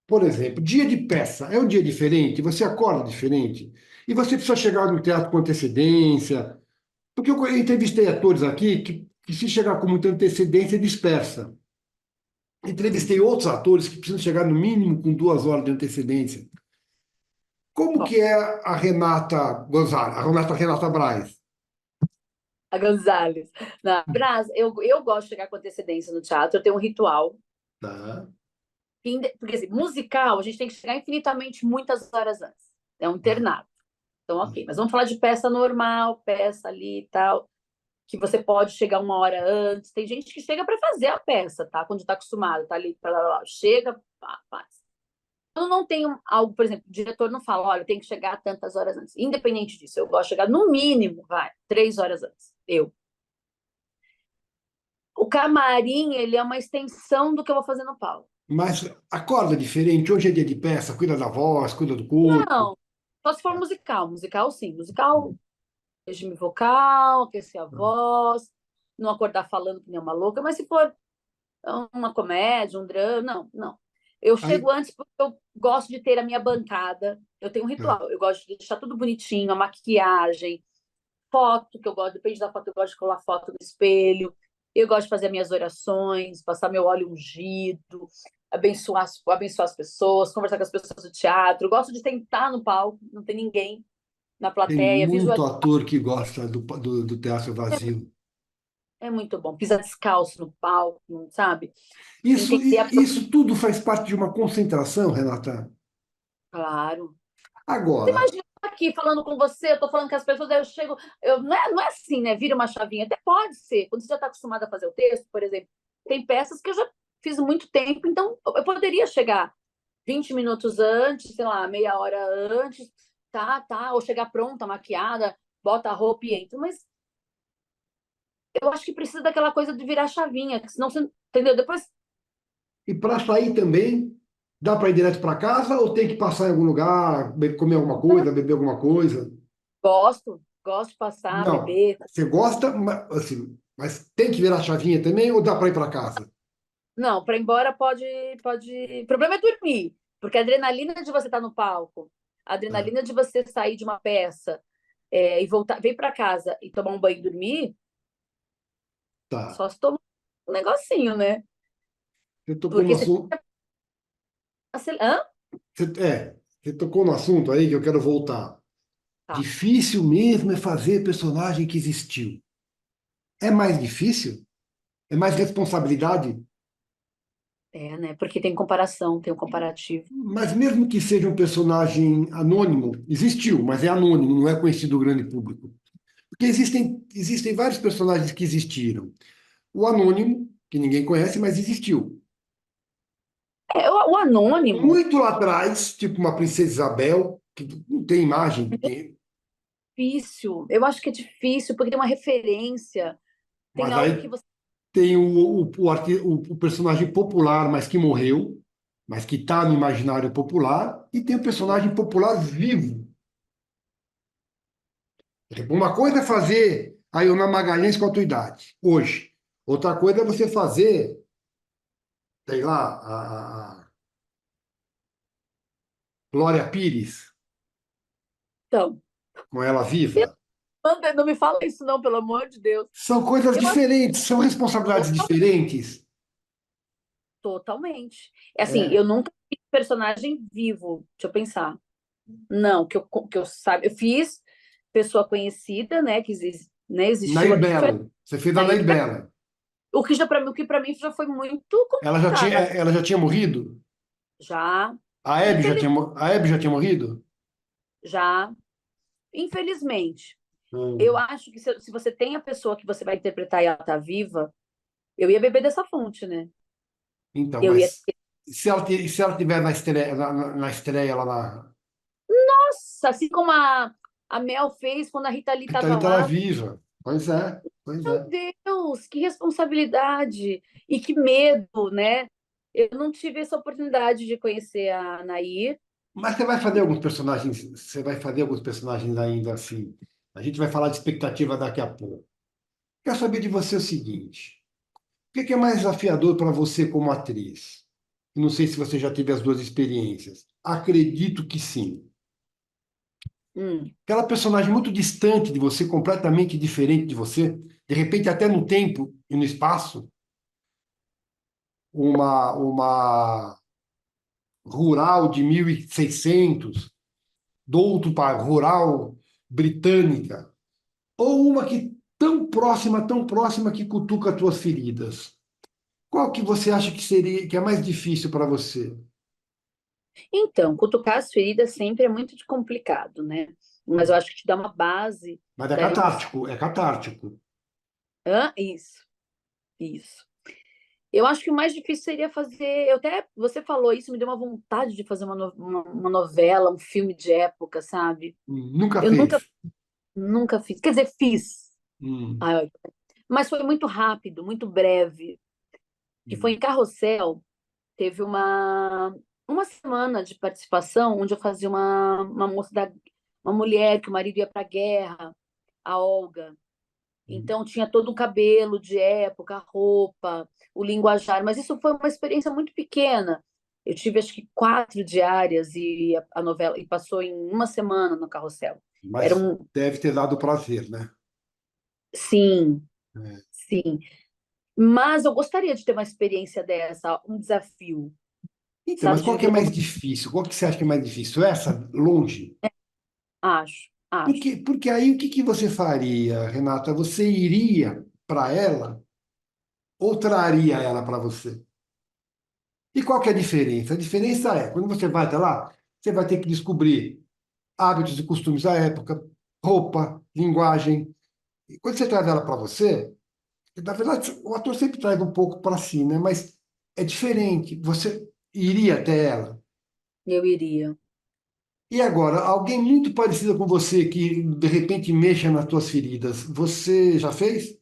por exemplo, dia de peça, é um dia diferente, você acorda diferente, e você precisa chegar no teatro com antecedência, porque eu entrevistei atores aqui que se chegar com muita antecedência, dispersa. Entrevistei outros atores que precisam chegar no mínimo com 2 horas de antecedência. Como Bom, que é a Renata Gonzalez, a Renata Braz? a Gonzalez. Na Brás, eu gosto de chegar com antecedência no teatro, eu tenho um ritual. Tá. Porque assim, musical, a gente tem que chegar infinitamente muitas horas antes. É um internato. Então, ok. Mas vamos falar de peça normal, peça ali e tal, que você pode chegar uma hora antes. Tem gente que chega para fazer a peça, tá? Quando está acostumado, tá ali, chega, pá, faz. Quando não tem algo, por exemplo, o diretor não fala, olha, tem que chegar tantas horas antes. Independente disso, eu gosto de chegar no mínimo, 3 horas antes. O camarim, ele é uma extensão do que eu vou fazer no palco. Mas acorda diferente. Hoje é dia de peça, cuida da voz, cuida do corpo. Não, só se for musical. Musical, sim. Musical, regime vocal, aquecer a voz, não acordar falando que nem uma louca. Mas se for uma comédia, um drama, não. Eu chego Aí, antes porque eu gosto de ter a minha bancada. Eu tenho um ritual. Eu gosto de deixar tudo bonitinho, a maquiagem, foto, que eu gosto, depende da foto, eu gosto de colar foto no espelho. Eu gosto de fazer minhas orações, passar meu óleo ungido, abençoar as pessoas, conversar com as pessoas do teatro. Eu gosto de sentar no palco, não tem ninguém na tem plateia, muito visualizar. ator que gosta do teatro vazio. É muito bom. Pisar descalço no palco, sabe? Isso, Entender a... isso tudo faz parte de uma concentração, Renata. Claro. Você Agora, imagina eu tô aqui falando com você, eu tô falando com as pessoas, aí eu chego. Não é assim, né? Vira uma chavinha. Até pode ser. Quando você já está acostumado a fazer o texto, por exemplo, tem peças que eu já fiz há muito tempo, então eu poderia chegar 20 minutos antes, sei lá, meia hora antes, tá, ou chegar pronta, maquiada, bota a roupa e entra. Mas eu acho que precisa daquela coisa de virar chavinha, que senão você, entendeu? Depois, e para sair também, dá para ir direto para casa ou tem que passar em algum lugar, comer alguma coisa, beber alguma coisa? gosto de passar, Não. beber. Você gosta, assim, mas tem que virar chavinha também ou dá para ir para casa? Não, para ir embora pode. O problema é dormir, porque a adrenalina de você estar no palco, a Tá. adrenalina de você sair de uma peça e voltar, vir para casa e tomar um banho e dormir, Tá. só se toma um negocinho, né? Você tocou no Porque você assunto. fica. Hã? Você tocou no assunto aí que eu quero voltar. Tá. Difícil mesmo é fazer personagem que existiu. É mais difícil? É mais responsabilidade? É, né? Porque tem comparação, tem um comparativo. Mas mesmo que seja um personagem anônimo, existiu, mas é anônimo, não é conhecido do grande público. Porque existem vários personagens que existiram. O Anônimo, que ninguém conhece, mas existiu. O Anônimo, Muito lá atrás, tipo uma Princesa Isabel, que não tem imagem. difícil. Eu acho que é difícil, porque tem uma referência, tem Mas algo que aí você. tem o personagem popular, mas que morreu, mas que está no imaginário popular, e tem o personagem popular vivo. Uma coisa é fazer a Iona Magalhães com a tua idade, hoje. Outra coisa é você fazer, sei lá, a Glória Pires, Então, com ela pelo- viva. não me fala isso, não, pelo amor de Deus. São coisas Eu acho diferentes, são responsabilidades diferentes. totalmente. É assim, É, eu nunca fiz personagem vivo, deixa eu pensar. Não, que eu saiba. Eu fiz pessoa conhecida, né, né, existiu Nair aqui, que foi Belo, você fez a Nair Nair Belo. o que para mim já foi muito complicado. Ela já tinha morrido? Já, A Hebe já infeliz, tinha, a Hebe já tinha morrido? já, infelizmente. Eu Hum. acho que se você tem a pessoa que você vai interpretar e ela tá viva, eu ia beber dessa fonte, né? Então, Eu ia. mas se ela tiver na estreia lá na. Nossa, assim como a Mel fez quando a Rita Lee Rita estava Lee tá lá. viva. Pois é, pois Meu é. Deus, que responsabilidade e que medo, né? Eu não tive essa oportunidade de conhecer a Nair. Mas você vai fazer alguns personagens ainda assim. A gente vai falar de expectativa daqui a pouco. Quero saber de você o seguinte: o que é mais desafiador para você como atriz? Não sei se você já teve as duas experiências. Acredito que sim. Hum, Aquela personagem muito distante de você, completamente diferente de você, de repente até no tempo e no espaço, uma rural de 1600, do outro para rural britânica, ou uma que tão próxima que cutuca as tuas feridas. Qual que você acha que é mais difícil para você? Então, cutucar as feridas sempre é muito complicado, né? Mas eu acho que te dá uma base Mas é da emoção. catártico, é catártico. Hã? Isso. Eu acho que o mais difícil seria fazer. Eu até. Você falou isso, me deu uma vontade de fazer uma novela, um filme de época, sabe? Nunca Eu nunca, fez. nunca fiz. Quer dizer, fiz. Hum, Ai, mas foi muito rápido, muito breve. Que foi hum, em Carrossel, teve uma semana de participação onde eu fazia uma moça uma mulher que o marido ia para a guerra, a Olga. hum. Então tinha todo um cabelo de época, a roupa, o linguajar, mas isso foi uma experiência muito pequena. Eu tive acho que 4 diárias e a novela e passou em uma semana no Carrossel. Era Mas um deve ter dado prazer, né? sim, É. sim. Mas eu gostaria de ter uma experiência dessa, um desafio, Então, sabe, mas de qual que é viver mais difícil? Qual que você acha que é mais difícil? Essa, longe? acho. Porque aí o que você faria, Renata? Você iria para ela ou traria ela para você? E qual que é a diferença? A diferença é, quando você vai até lá, você vai ter que descobrir hábitos e costumes da época, roupa, linguagem. E quando você traz ela para você, na verdade, o ator sempre traz um pouco para si, né? Mas é diferente. Você iria até ela. Eu iria. E agora, alguém muito parecido com você que de repente mexa nas tuas feridas, você já fez?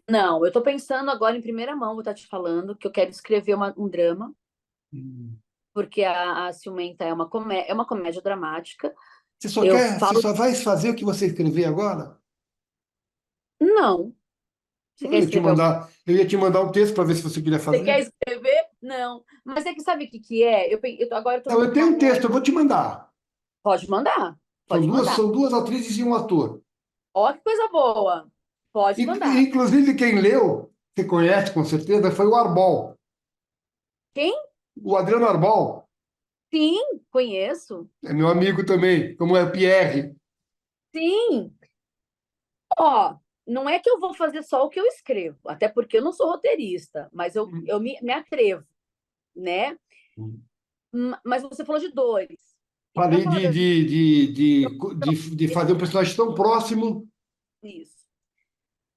Não, eu estou pensando agora em primeira mão, vou estar te falando, que eu quero escrever um drama, Hum. porque a Ciumenta é uma comédia dramática. Eu Você falo, só vai fazer o que você escrever agora? não. Você Eu quer ia te escrever alguma mandar, eu ia te mandar um texto para ver se você queria Você quer fazer. escrever? Não. Mas é que sabe o que que é? Agora eu tô Então, eu tenho numa um texto, moda. eu vou te mandar. Pode mandar. São Pode duas, mandar. são duas atrizes e um ator. Ó, que coisa boa. Pode mandar. Inclusive, quem leu, você conhece com certeza, foi o Arbol. Quem? O Adriano Arbol Sim, conheço. é meu amigo também, como é o Pierre. Sim. Ó, não é que eu vou fazer só o que eu escrevo, até porque eu não sou roteirista, mas eu me atrevo, né? Mas você falou de dores. Para Falei falar das de fazer um personagem tão próximo. isso.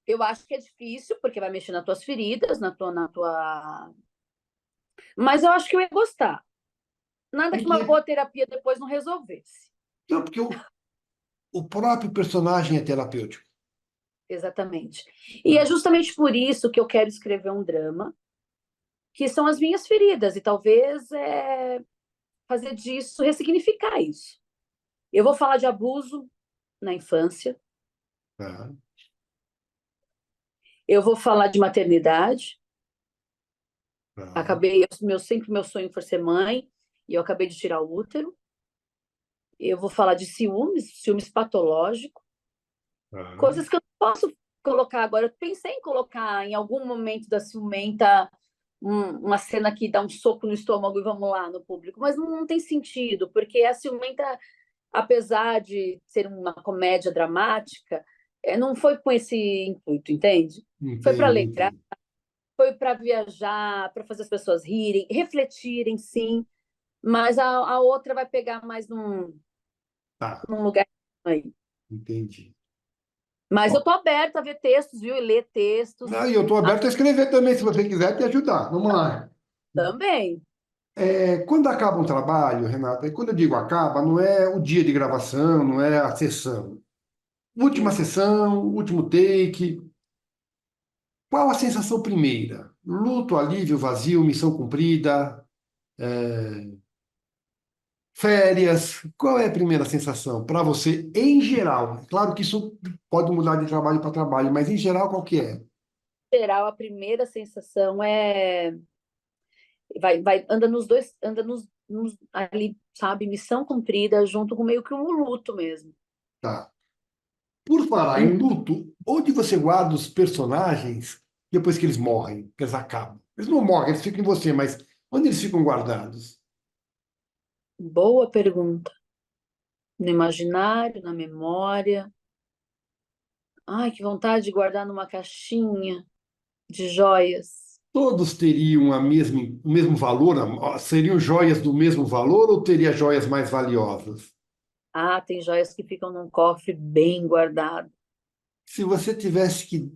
Eu acho que é difícil, porque vai mexer nas tuas feridas, Mas eu acho que eu ia gostar. Nada que uma Porque, boa terapia depois não resolvesse. não, porque o próprio personagem é terapêutico. Exatamente. E é justamente por isso que eu quero escrever um drama, que são as minhas feridas, e talvez fazer disso, ressignificar isso. Eu vou falar de abuso na infância, Tá, eu vou falar de maternidade. tá, Sempre meu sonho foi ser mãe, e eu acabei de tirar o útero. Eu vou falar de ciúmes, ciúmes patológico, tá. coisas que eu não posso colocar agora. Eu pensei em colocar em algum momento da ciumenta uma cena que dá um soco no estômago e vamos lá no público, mas não tem sentido, porque a ciumenta, apesar de ser uma comédia dramática, não foi com esse intuito, entende? Foi para Entendo, alegrar, entendo. foi para viajar, para fazer as pessoas rirem, refletirem, sim, mas a outra vai pegar mais Tá, num lugar aí. entendi. Mas eu Ó, estou aberta a ver textos, viu? E ler textos não, e eu estou aberto a escrever também, se você quiser te ajudar. Vamos lá. também. Quando acaba um trabalho, Renata, e quando eu digo acaba, não é o dia de gravação, não é a sessão. Última Hum. sessão, último take. Qual a sensação primeira? Luto, alívio, vazio, missão cumprida, férias? Qual é a primeira sensação para você em geral? Claro que isso pode mudar de trabalho para trabalho, mas em geral qual que é? Em geral, a primeira sensação anda nos dois, anda ali, sabe, missão cumprida, junto com meio que um luto mesmo. Tá. Por falar em luto, onde você guarda os personagens depois que eles morrem, que eles acabam? Eles não morrem, eles ficam em você, mas onde eles ficam guardados? Boa pergunta. No imaginário, na memória. Ai, que vontade de guardar numa caixinha de joias. Todos teriam o mesmo valor? Seriam joias do mesmo valor ou teria joias mais valiosas? Ah, tem joias que ficam num cofre bem guardado. Se você tivesse que,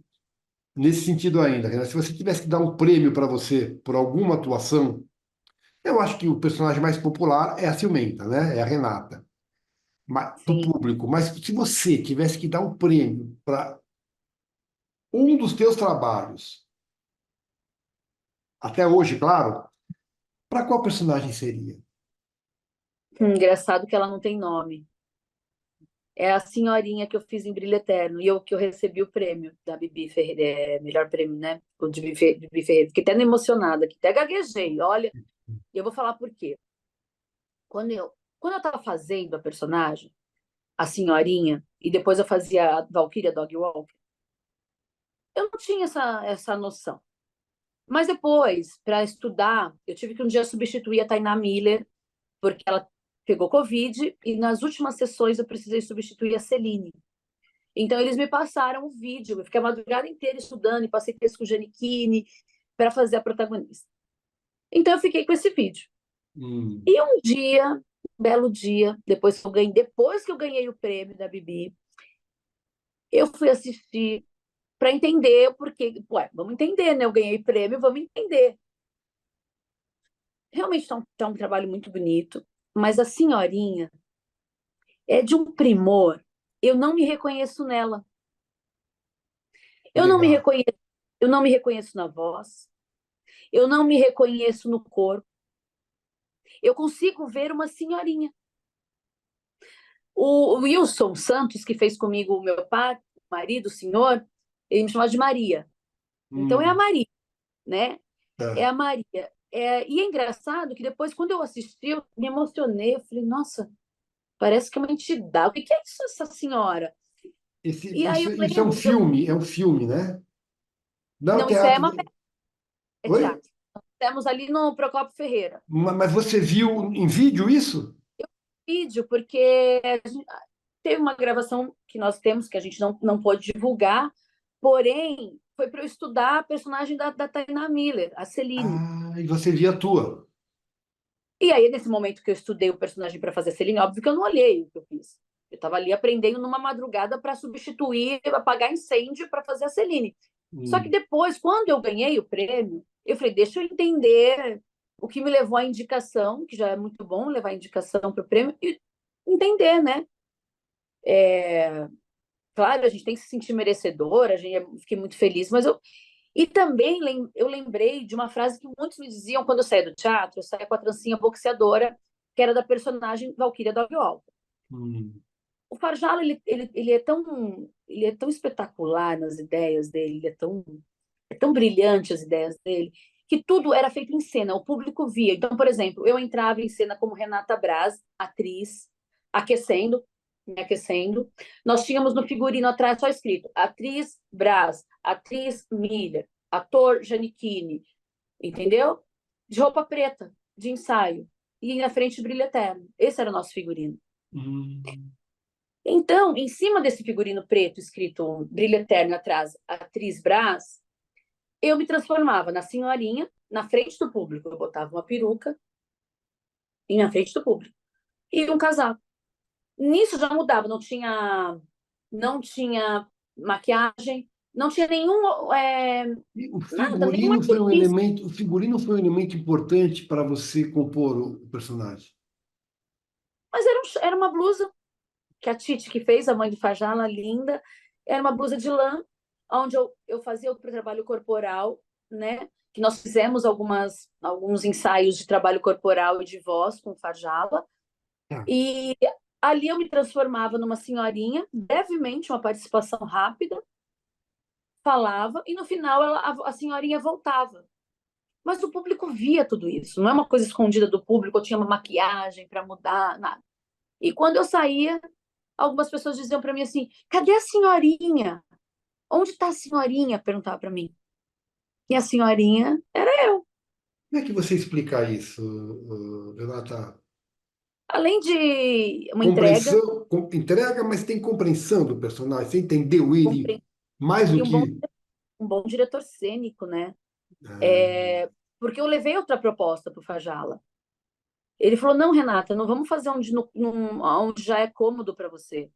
nesse sentido ainda, Renan, se você tivesse que dar um prêmio para você por alguma atuação, eu acho que o personagem mais popular é a Ciumenta, né? É a Renata, do Sim. público. Mas se você tivesse que dar um prêmio para um dos teus trabalhos, até hoje, claro, para qual personagem seria? Engraçado que ela não tem nome. É a senhorinha que eu fiz em Brilho Eterno e que eu recebi o prêmio da Bibi Ferreira, melhor prêmio, né? O de Bibi Ferreira. Fiquei até emocionada aqui, até gaguejei. Olha, e eu vou falar por quê. Quando eu estava fazendo a personagem, a senhorinha, e depois eu fazia a Valkyria Dog Walker, eu não tinha essa noção. Mas depois, para estudar, eu tive que um dia substituir a Tainá Miller, porque ela pegou Covid, e nas últimas sessões eu precisei substituir a Celine. Então, eles me passaram o vídeo, eu fiquei a madrugada inteira estudando e passei texto com o Giannichini para fazer a protagonista. Então, eu fiquei com esse vídeo. Hum, E um dia, um belo dia, depois que eu ganhei o prêmio da Bibi, eu fui assistir para entender o porquê. Ué, vamos entender, né? Eu ganhei prêmio, vamos entender. Realmente tá um trabalho muito bonito, mas a senhorinha é de um primor. Eu não me reconheço nela. que Eu não me legal. reconheço, eu não me reconheço na voz, eu não me reconheço no corpo. Eu consigo ver uma senhorinha. O Wilson Santos, que fez comigo o meu pai, o marido, o senhor, ele me chamava de Maria. Então é a Hum, Maria, né? É tá. a Maria. E é engraçado que depois, quando eu assisti, eu me emocionei. Eu falei, nossa, parece que é uma entidade. O que é isso, essa senhora? E aí eu Isso lembro, é um filme, né? Não, não, isso é teatro. uma é Oi? teatro. Temos ali no Procopio Ferreira. Mas você viu em vídeo isso? Vídeo, porque teve uma gravação que nós temos, que a gente não pôde divulgar, porém, foi para eu estudar a personagem da Tainá Miller, a Celine. Ah, e você via a tua. E aí, nesse momento que eu estudei o personagem para fazer a Celine, óbvio que eu não olhei o que eu fiz. Eu estava ali aprendendo numa madrugada para substituir, apagar incêndio para fazer a Celine. Só que Hum, depois, quando eu ganhei o prêmio, eu falei, deixa eu entender o que me levou à indicação, que já é muito bom levar a indicação para o prêmio, e entender, né? Claro, a gente tem que se sentir merecedora, eu fiquei muito feliz, mas eu. E também eu lembrei de uma frase que muitos me diziam quando eu saía do teatro, eu saía com a trancinha boxeadora, que era da personagem Valquíria do Alvio Alto. hum, O Farjala, ele é tão espetacular nas ideias dele, é tão brilhante as ideias dele, que tudo era feito em cena, o público via. Então, por exemplo, eu entrava em cena como Renata Braz, atriz, aquecendo, me aquecendo. Nós tínhamos no figurino atrás só escrito atriz Braz, atriz Miller, ator Giannichini, entendeu? De roupa preta, de ensaio. E na frente brilho eterno. Esse era o nosso figurino. hum, Então, em cima desse figurino preto escrito brilho eterno atrás, atriz Brás, eu me transformava na senhorinha, na frente do público. Eu botava uma peruca e na frente do público. E um casaco. Nisso já mudava, não tinha maquiagem, não tinha nenhum, E o nada, nenhum figurino foi um artifício. elemento, o figurino foi um elemento importante para você compor o personagem. Mas era uma blusa que a Titi que fez, a mãe do Fajala, linda, era uma blusa de lã, onde eu fazia o trabalho corporal, né? Que nós fizemos alguns ensaios de trabalho corporal e de voz com o Fajala. Tá. E ali eu me transformava numa senhorinha, brevemente, uma participação rápida, falava, e no final a senhorinha voltava. Mas o público via tudo isso, não é uma coisa escondida do público, eu tinha uma maquiagem para mudar, nada. E quando eu saía, algumas pessoas diziam para mim assim: cadê a senhorinha? Onde está a senhorinha? Perguntava para mim. E a senhorinha era eu. Como é que você explica isso, Renata? Além de uma entrega, Compreensão, entrega, mas tem compreensão do personagem. Você entendeu ele mais do e que. um bom diretor cênico, né? Ah, Porque eu levei outra proposta para o Fajala. Ele falou: não, Renata, não vamos fazer onde já é cômodo para você.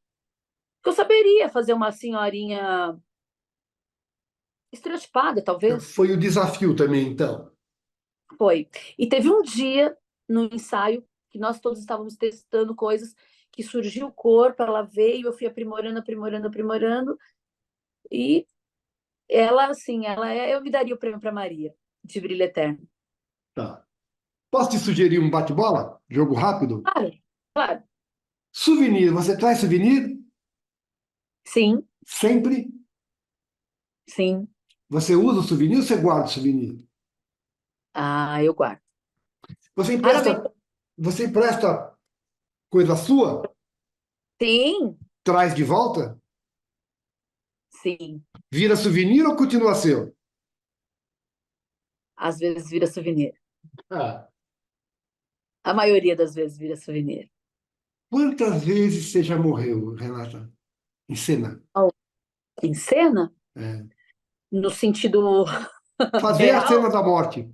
Porque eu saberia fazer uma senhorinha estereotipada, talvez. foi o desafio também, então. Foi. E teve um dia no ensaio que nós todos estávamos testando coisas, que surgiu o corpo, ela veio, eu fui aprimorando, aprimorando, aprimorando, e ela, assim, eu me daria o prêmio para Maria, de Brilho Eterno. Tá. Posso te sugerir um bate-bola? Jogo rápido? Claro, claro. Souvenir. Você traz souvenir? Sim, Sempre? sim. Você usa o souvenir ou você guarda o souvenir? Ah, eu guardo. Você Raramente. empresta, você empresta coisa sua? Sim, Traz de volta? sim. Vira souvenir ou continua seu? Às vezes vira souvenir. Ah, A maioria das vezes vira souvenir. quantas vezes você já morreu, Renata? Em cena? Oh, em cena, É. no sentido Fazer a real, cena da morte.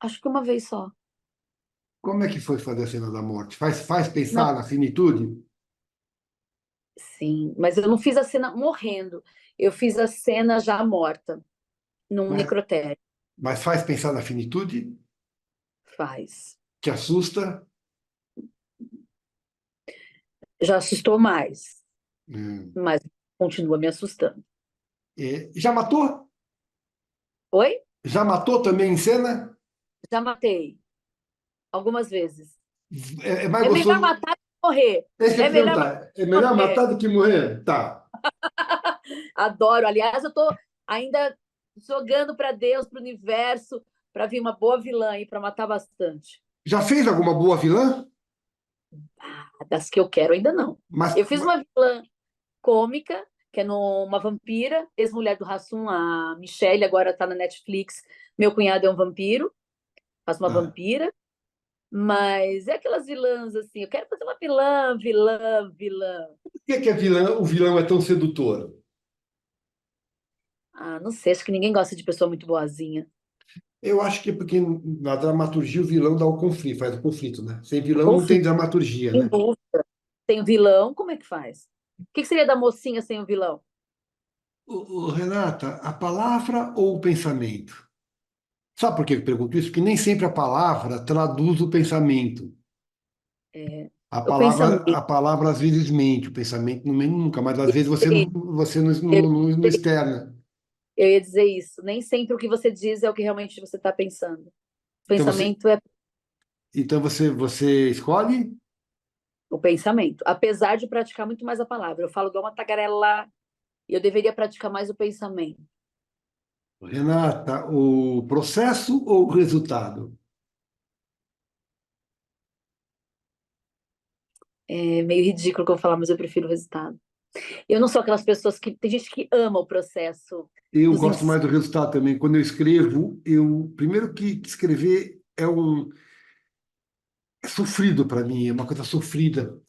acho que uma vez só. Como é que foi fazer a cena da morte? Faz Não, pensar na finitude? sim, mas eu não fiz a cena morrendo. Eu fiz a cena já morta, num Mas, necrotério. mas faz pensar na finitude? Faz. Te assusta? Já assustou mais, Hum. mas continua me assustando. Já matou? Oi? Já matou também em cena? Já matei algumas vezes. É mais É melhor gostoso. matar do que morrer. É isso que eu É ia te melhor matar perguntar. do É que melhor morrer. matar do que morrer? Tá. Adoro. Aliás, eu tô ainda jogando para Deus, para o universo, para vir uma boa vilã aí para matar bastante. Já fez alguma boa vilã? Das que eu quero ainda não. Mas, Eu fiz uma vilã cômica, que é uma vampira, ex-mulher do Hassum, a Michelle, agora está na Netflix. Meu cunhado é um vampiro, faz uma ah, vampira, mas é aquelas vilãs assim. Eu quero fazer uma vilã, vilã, vilã. por que o vilão é tão sedutor? Ah, não sei, acho que ninguém gosta de pessoa muito boazinha. Eu acho que é porque na dramaturgia o vilão dá o conflito, faz o conflito, né? Sem vilão não tem Conflito, dramaturgia, sem né? dúvida. Tem o vilão, como é que faz? O que seria da mocinha sem o vilão? Renata, a palavra ou o pensamento? Sabe por que eu pergunto isso? Porque nem sempre a palavra traduz o pensamento. É, A o palavra, pensamento. a palavra às vezes mente, o pensamento não mente nunca, mas às Eu vezes ia dizer você não, eu, não externa. eu ia dizer isso. Nem sempre o que você diz é o que realmente você está pensando. O Então você, pensamento é você escolhe? o pensamento. Apesar de praticar muito mais a palavra. Eu falo igual uma tagarela e eu deveria praticar mais o pensamento. Renata, o processo ou o resultado? É meio ridículo o que eu vou falar, mas eu prefiro o resultado. Eu não sou aquelas pessoas que. Tem gente que ama o processo Eu dos gosto ensaios. mais do resultado também. Quando eu escrevo, eu primeiro que escrever é sofrido para mim, é uma coisa sofrida.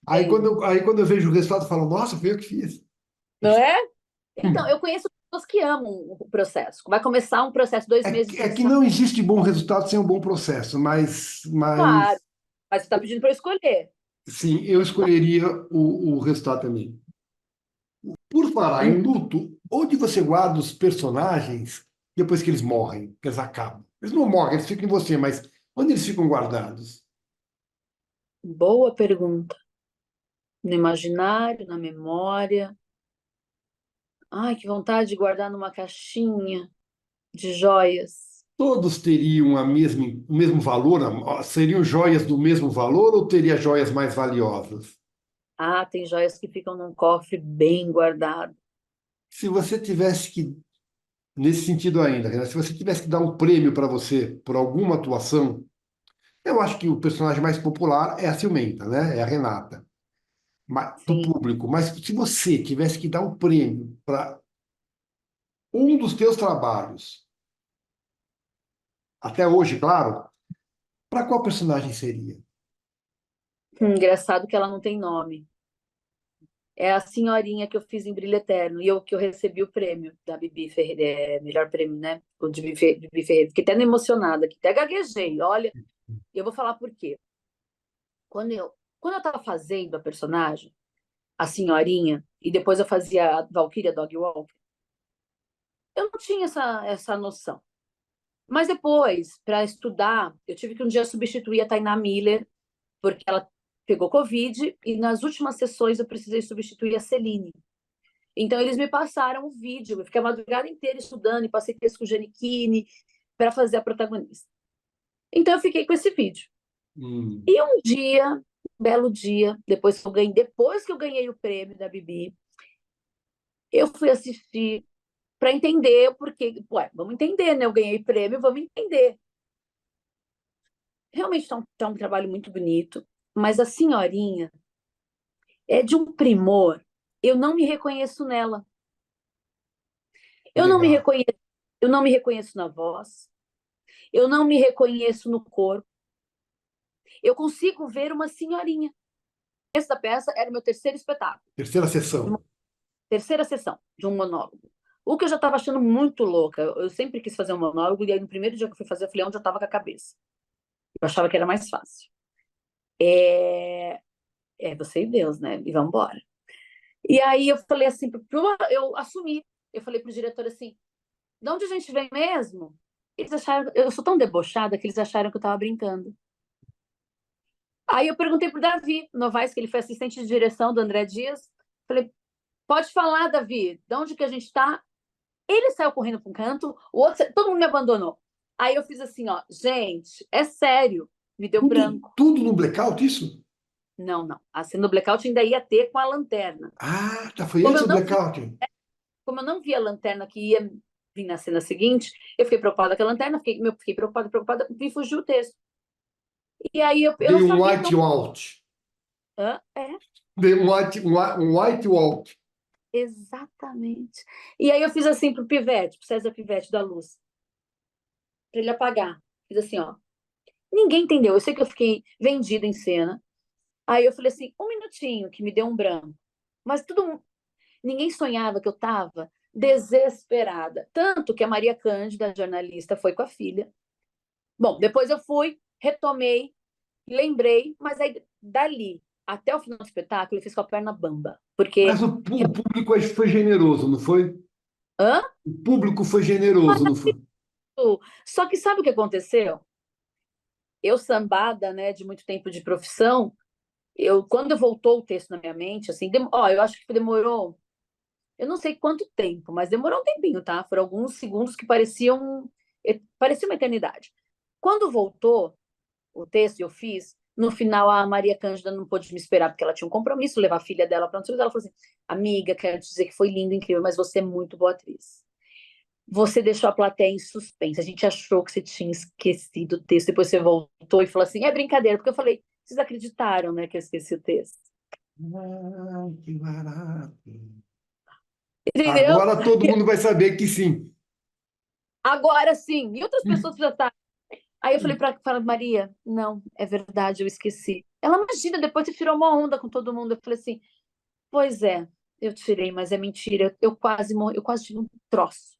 Aí quando eu vejo o resultado, eu falo, nossa, foi eu que fiz. Não é? Então, Hum. eu conheço pessoas que amam o processo. Vai começar um processo, 2 meses de É que ensaio. não existe bom resultado sem um bom processo, Claro, mas mas você está pedindo para eu escolher. sim, eu escolheria o resultado também. Por falar em luto, onde você guarda os personagens depois que eles morrem, que eles acabam? Eles não morrem, eles ficam em você, mas onde eles ficam guardados? Boa pergunta. No imaginário, na memória. Ai, que vontade de guardar numa caixinha de joias. Todos teriam o mesmo valor? Seriam joias do mesmo valor ou teria joias mais valiosas? Ah, tem joias que ficam num cofre bem guardado. Se você tivesse que, nesse sentido ainda, Renan, se você tivesse que dar um prêmio para você por alguma atuação, eu acho que o personagem mais popular é a Ciumenta, né? É a Renata, do Sim. público. Mas se você tivesse que dar um prêmio para um dos teus trabalhos, até hoje, claro, para qual personagem seria? Engraçado que ela não tem nome. É a senhorinha que eu fiz em Brilho Eterno e eu que eu recebi o prêmio da Bibi Ferreira, melhor prêmio, né? O de Bibi Ferreira. Fiquei até emocionada, que até gaguejei. Olha, eu vou falar por quê. Quando eu estava fazendo a personagem, a senhorinha, e depois eu fazia a Valkyria Dog Walk, eu não tinha essa noção. Mas depois, para estudar, eu tive que um dia substituir a Tainá Miller, porque ela pegou Covid, e nas últimas sessões eu precisei substituir a Celine. Então, eles me passaram o vídeo, eu fiquei a madrugada inteira estudando e passei texto com o Giannichini para fazer a protagonista. Então, eu fiquei com esse vídeo. Hum, E um dia, um belo dia, depois que eu ganhei o prêmio da Bibi, eu fui assistir para entender o porquê. Ué, vamos entender, né? Eu ganhei prêmio, vamos entender. Realmente tá um trabalho muito bonito, mas a senhorinha é de um primor. Eu não me reconheço nela. Eu não me legal. reconheço, eu não me reconheço na voz, eu não me reconheço no corpo. Eu consigo ver uma senhorinha. Essa peça era o meu terceiro espetáculo, Terceira sessão. terceira sessão de um monólogo. O que eu já estava achando muito louca. Eu sempre quis fazer um monólogo, e aí no primeiro dia que eu fui fazer, eu falei onde eu estava com a cabeça. Eu achava que era mais fácil. É você e Deus, né? E vamos embora. E aí eu falei assim, eu assumi. Eu falei pro diretor assim, de onde a gente vem mesmo? Eles acharam, eu sou tão debochada que eles acharam que eu estava brincando. Aí eu perguntei pro Davi Novaes, que ele foi assistente de direção do André Dias. Falei, pode falar, Davi, de onde que a gente está? Ele saiu correndo para um canto, o outro, todo mundo me abandonou. Aí eu fiz assim, ó, gente, é sério, me deu branco. Tudo no blackout, isso? Não, não. A cena do blackout ainda ia ter com a lanterna. Ah, tá, foi Como antes eu do não vi, blackout. como eu não vi a lanterna que ia vir na cena seguinte, eu fiquei preocupada com a lanterna, fiquei preocupada, e fugiu o texto. E aí eu não Dei um sabia. white out. É, Dei um white out. exatamente. E aí eu fiz assim pro Pivete, pro César Pivete da Luz, para ele apagar. Fiz assim, ó. Ninguém entendeu. Eu sei que eu fiquei vendida em cena. Aí eu falei assim, um minutinho, que me deu um branco. Mas ninguém sonhava que eu estava desesperada. Tanto que a Maria Cândida, a jornalista, foi com a filha. Bom, depois eu fui, retomei, lembrei, mas aí dali até o final do espetáculo eu fiz com a perna bamba. Mas Porque. o público foi generoso, não foi? Hã? O público foi generoso, não foi? Só que sabe o que aconteceu? Eu, sambada, né, de muito tempo de profissão, quando voltou o texto na minha mente, assim, eu acho que demorou, eu não sei quanto tempo, mas demorou um tempinho, tá? Foram alguns segundos que parecia uma eternidade. Quando voltou o texto, eu fiz, no final a Maria Cândida não pôde me esperar, porque ela tinha um compromisso, levar a filha dela para onde ela falou assim, amiga, quero te dizer que foi lindo, incrível, mas você é muito boa atriz. Você deixou a plateia em suspense. A gente achou que você tinha esquecido o texto. Depois você voltou e falou assim: é brincadeira, porque eu falei, vocês acreditaram, né, que eu esqueci o texto. Ah, que barato. Entendeu? Agora todo mundo vai saber que sim. Agora sim. E outras pessoas já tá. Aí eu falei para Maria: não, é verdade, eu esqueci. Ela, imagina, depois você tirou uma onda com todo mundo. Eu falei assim: pois é, eu tirei, mas é mentira. Eu quase morri, eu quase tive um troço.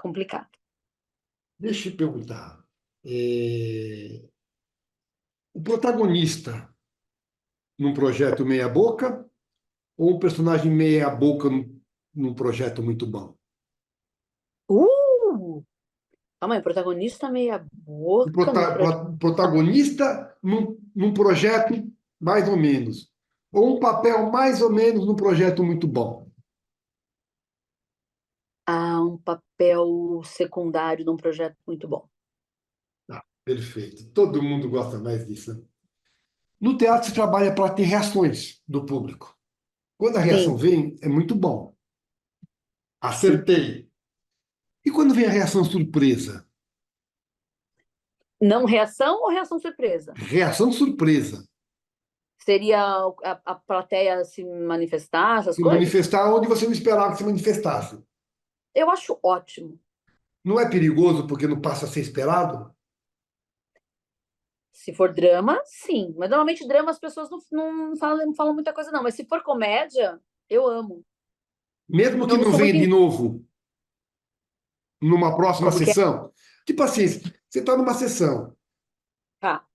Complicado. Deixa eu te perguntar. É, o protagonista num projeto meia-boca ou um personagem meia-boca num projeto muito bom? Uh! Calma aí, protagonista meia O boca num projeto. protagonista num projeto mais ou menos. Ou um papel mais ou menos num projeto muito bom. A um papel secundário num projeto muito bom. Ah, perfeito. Todo mundo gosta mais disso, né? No teatro se trabalha para ter reações do público. Quando a reação Sim, vem, é muito bom. sim. Acertei. E quando vem a reação surpresa? Não reação ou reação surpresa? Reação surpresa. Seria a plateia se manifestar, essas Se coisas? manifestar onde você não esperava que se manifestasse. Eu acho ótimo. Não é perigoso porque não passa a ser esperado? Se for drama, sim. Mas normalmente drama as pessoas não falam muita coisa, não. Mas se for comédia, eu amo. Mesmo que Eu não não sou venha muito. de novo numa próxima Como que é? sessão. Tipo assim, você está numa sessão, Ah,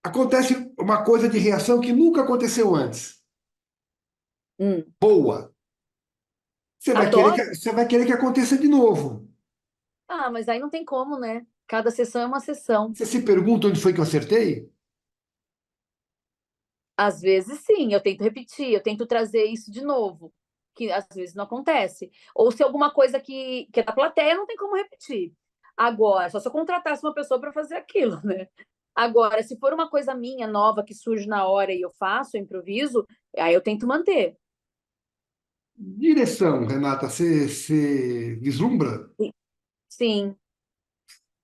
acontece uma coisa de reação que nunca aconteceu antes. hum. Boa. Adoro. Você vai querer que aconteça de novo. Ah, mas aí não tem como, né? Cada sessão é uma sessão. Você se pergunta onde foi que eu acertei? Às vezes, sim, eu tento repetir, eu tento trazer isso de novo, que às vezes não acontece. Ou se alguma coisa que é da plateia, não tem como repetir. Agora, só se eu contratasse uma pessoa para fazer aquilo, né? Agora, se for uma coisa minha, nova, que surge na hora e eu faço, eu improviso, aí eu tento manter. Direção, Renata, você vislumbra Sim,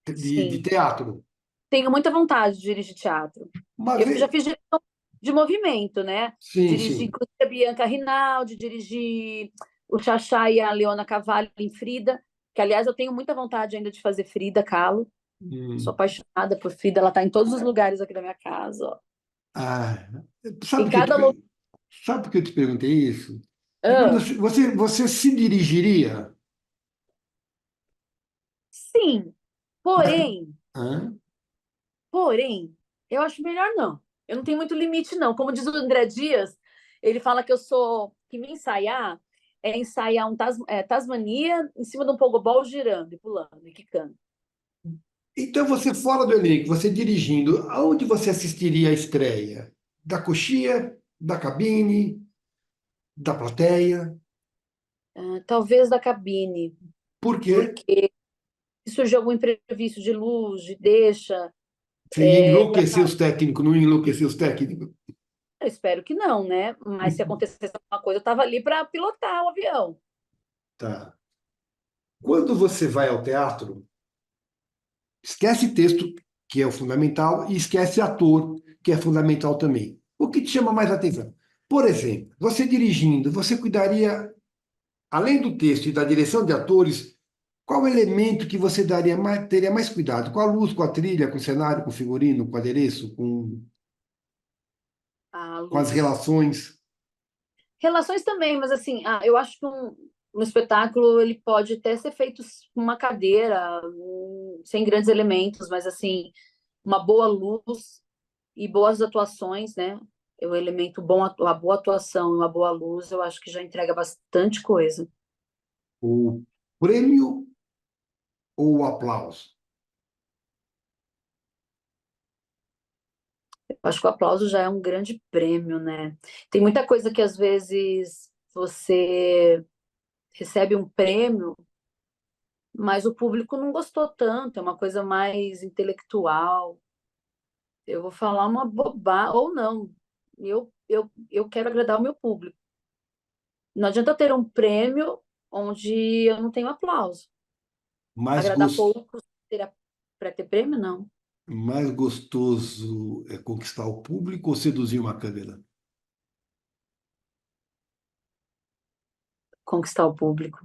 de sim. teatro? Tenho muita vontade de dirigir teatro. Uma Eu já vez. fiz direção de movimento, né? Sim, Dirigi sim. inclusive a Bianca Rinaldi, dirigi o Xaxá e a Leona Cavalli em Frida, que aliás eu tenho muita vontade ainda de fazer Frida Kahlo. Sou Hum. apaixonada por Frida, ela está em todos os lugares aqui da minha casa, ó. Ah, Em sabe por que cada lugar. sabe por que eu te perguntei isso? Ah, Você se dirigiria? sim, Mas- porém, Hã? porém, eu acho melhor não. Eu não tenho muito limite, não. Como diz o André Dias, ele fala que eu sou que me ensaiar é ensaiar Tasmania em cima de um pogobol girando e pulando e quicando. Então, você fora do elenco, você dirigindo, aonde você assistiria a estreia? Da coxia, da cabine, da plateia? Talvez da cabine, Por quê? porque se surgir algum imprevisto de luz, de deixa, Você ia pra... enlouquecer os técnicos, não ia enlouquecer os técnicos? eu espero que não, né? Mas se acontecesse alguma coisa, eu estava ali para pilotar o avião. Tá. Quando você vai ao teatro, esquece texto, que é o fundamental, e esquece ator, que é fundamental também. O que te chama mais atenção? Por exemplo, você dirigindo, você cuidaria, além do texto e da direção de atores, qual elemento que você teria mais cuidado? Com a luz, com a trilha, com o cenário, com o figurino, com o adereço, A com as luz. relações? Relações também, mas assim, eu acho que um espetáculo ele pode até ser feito com uma cadeira, sem grandes elementos, mas assim, uma boa luz e boas atuações, né? O elemento bom, a boa atuação e uma boa luz, eu acho que já entrega bastante coisa. O prêmio ou o aplauso? Eu acho que o aplauso já é um grande prêmio, né? Tem muita coisa que às vezes você recebe um prêmio, mas o público não gostou tanto, é uma coisa mais intelectual. Eu vou falar uma bobagem, ou não. Eu quero agradar o meu público. Não adianta eu ter um prêmio onde eu não tenho aplauso. Mais, Agradar gos- poucos para ter prêmio, não. mais gostoso é conquistar o público ou seduzir uma câmera? Conquistar o público.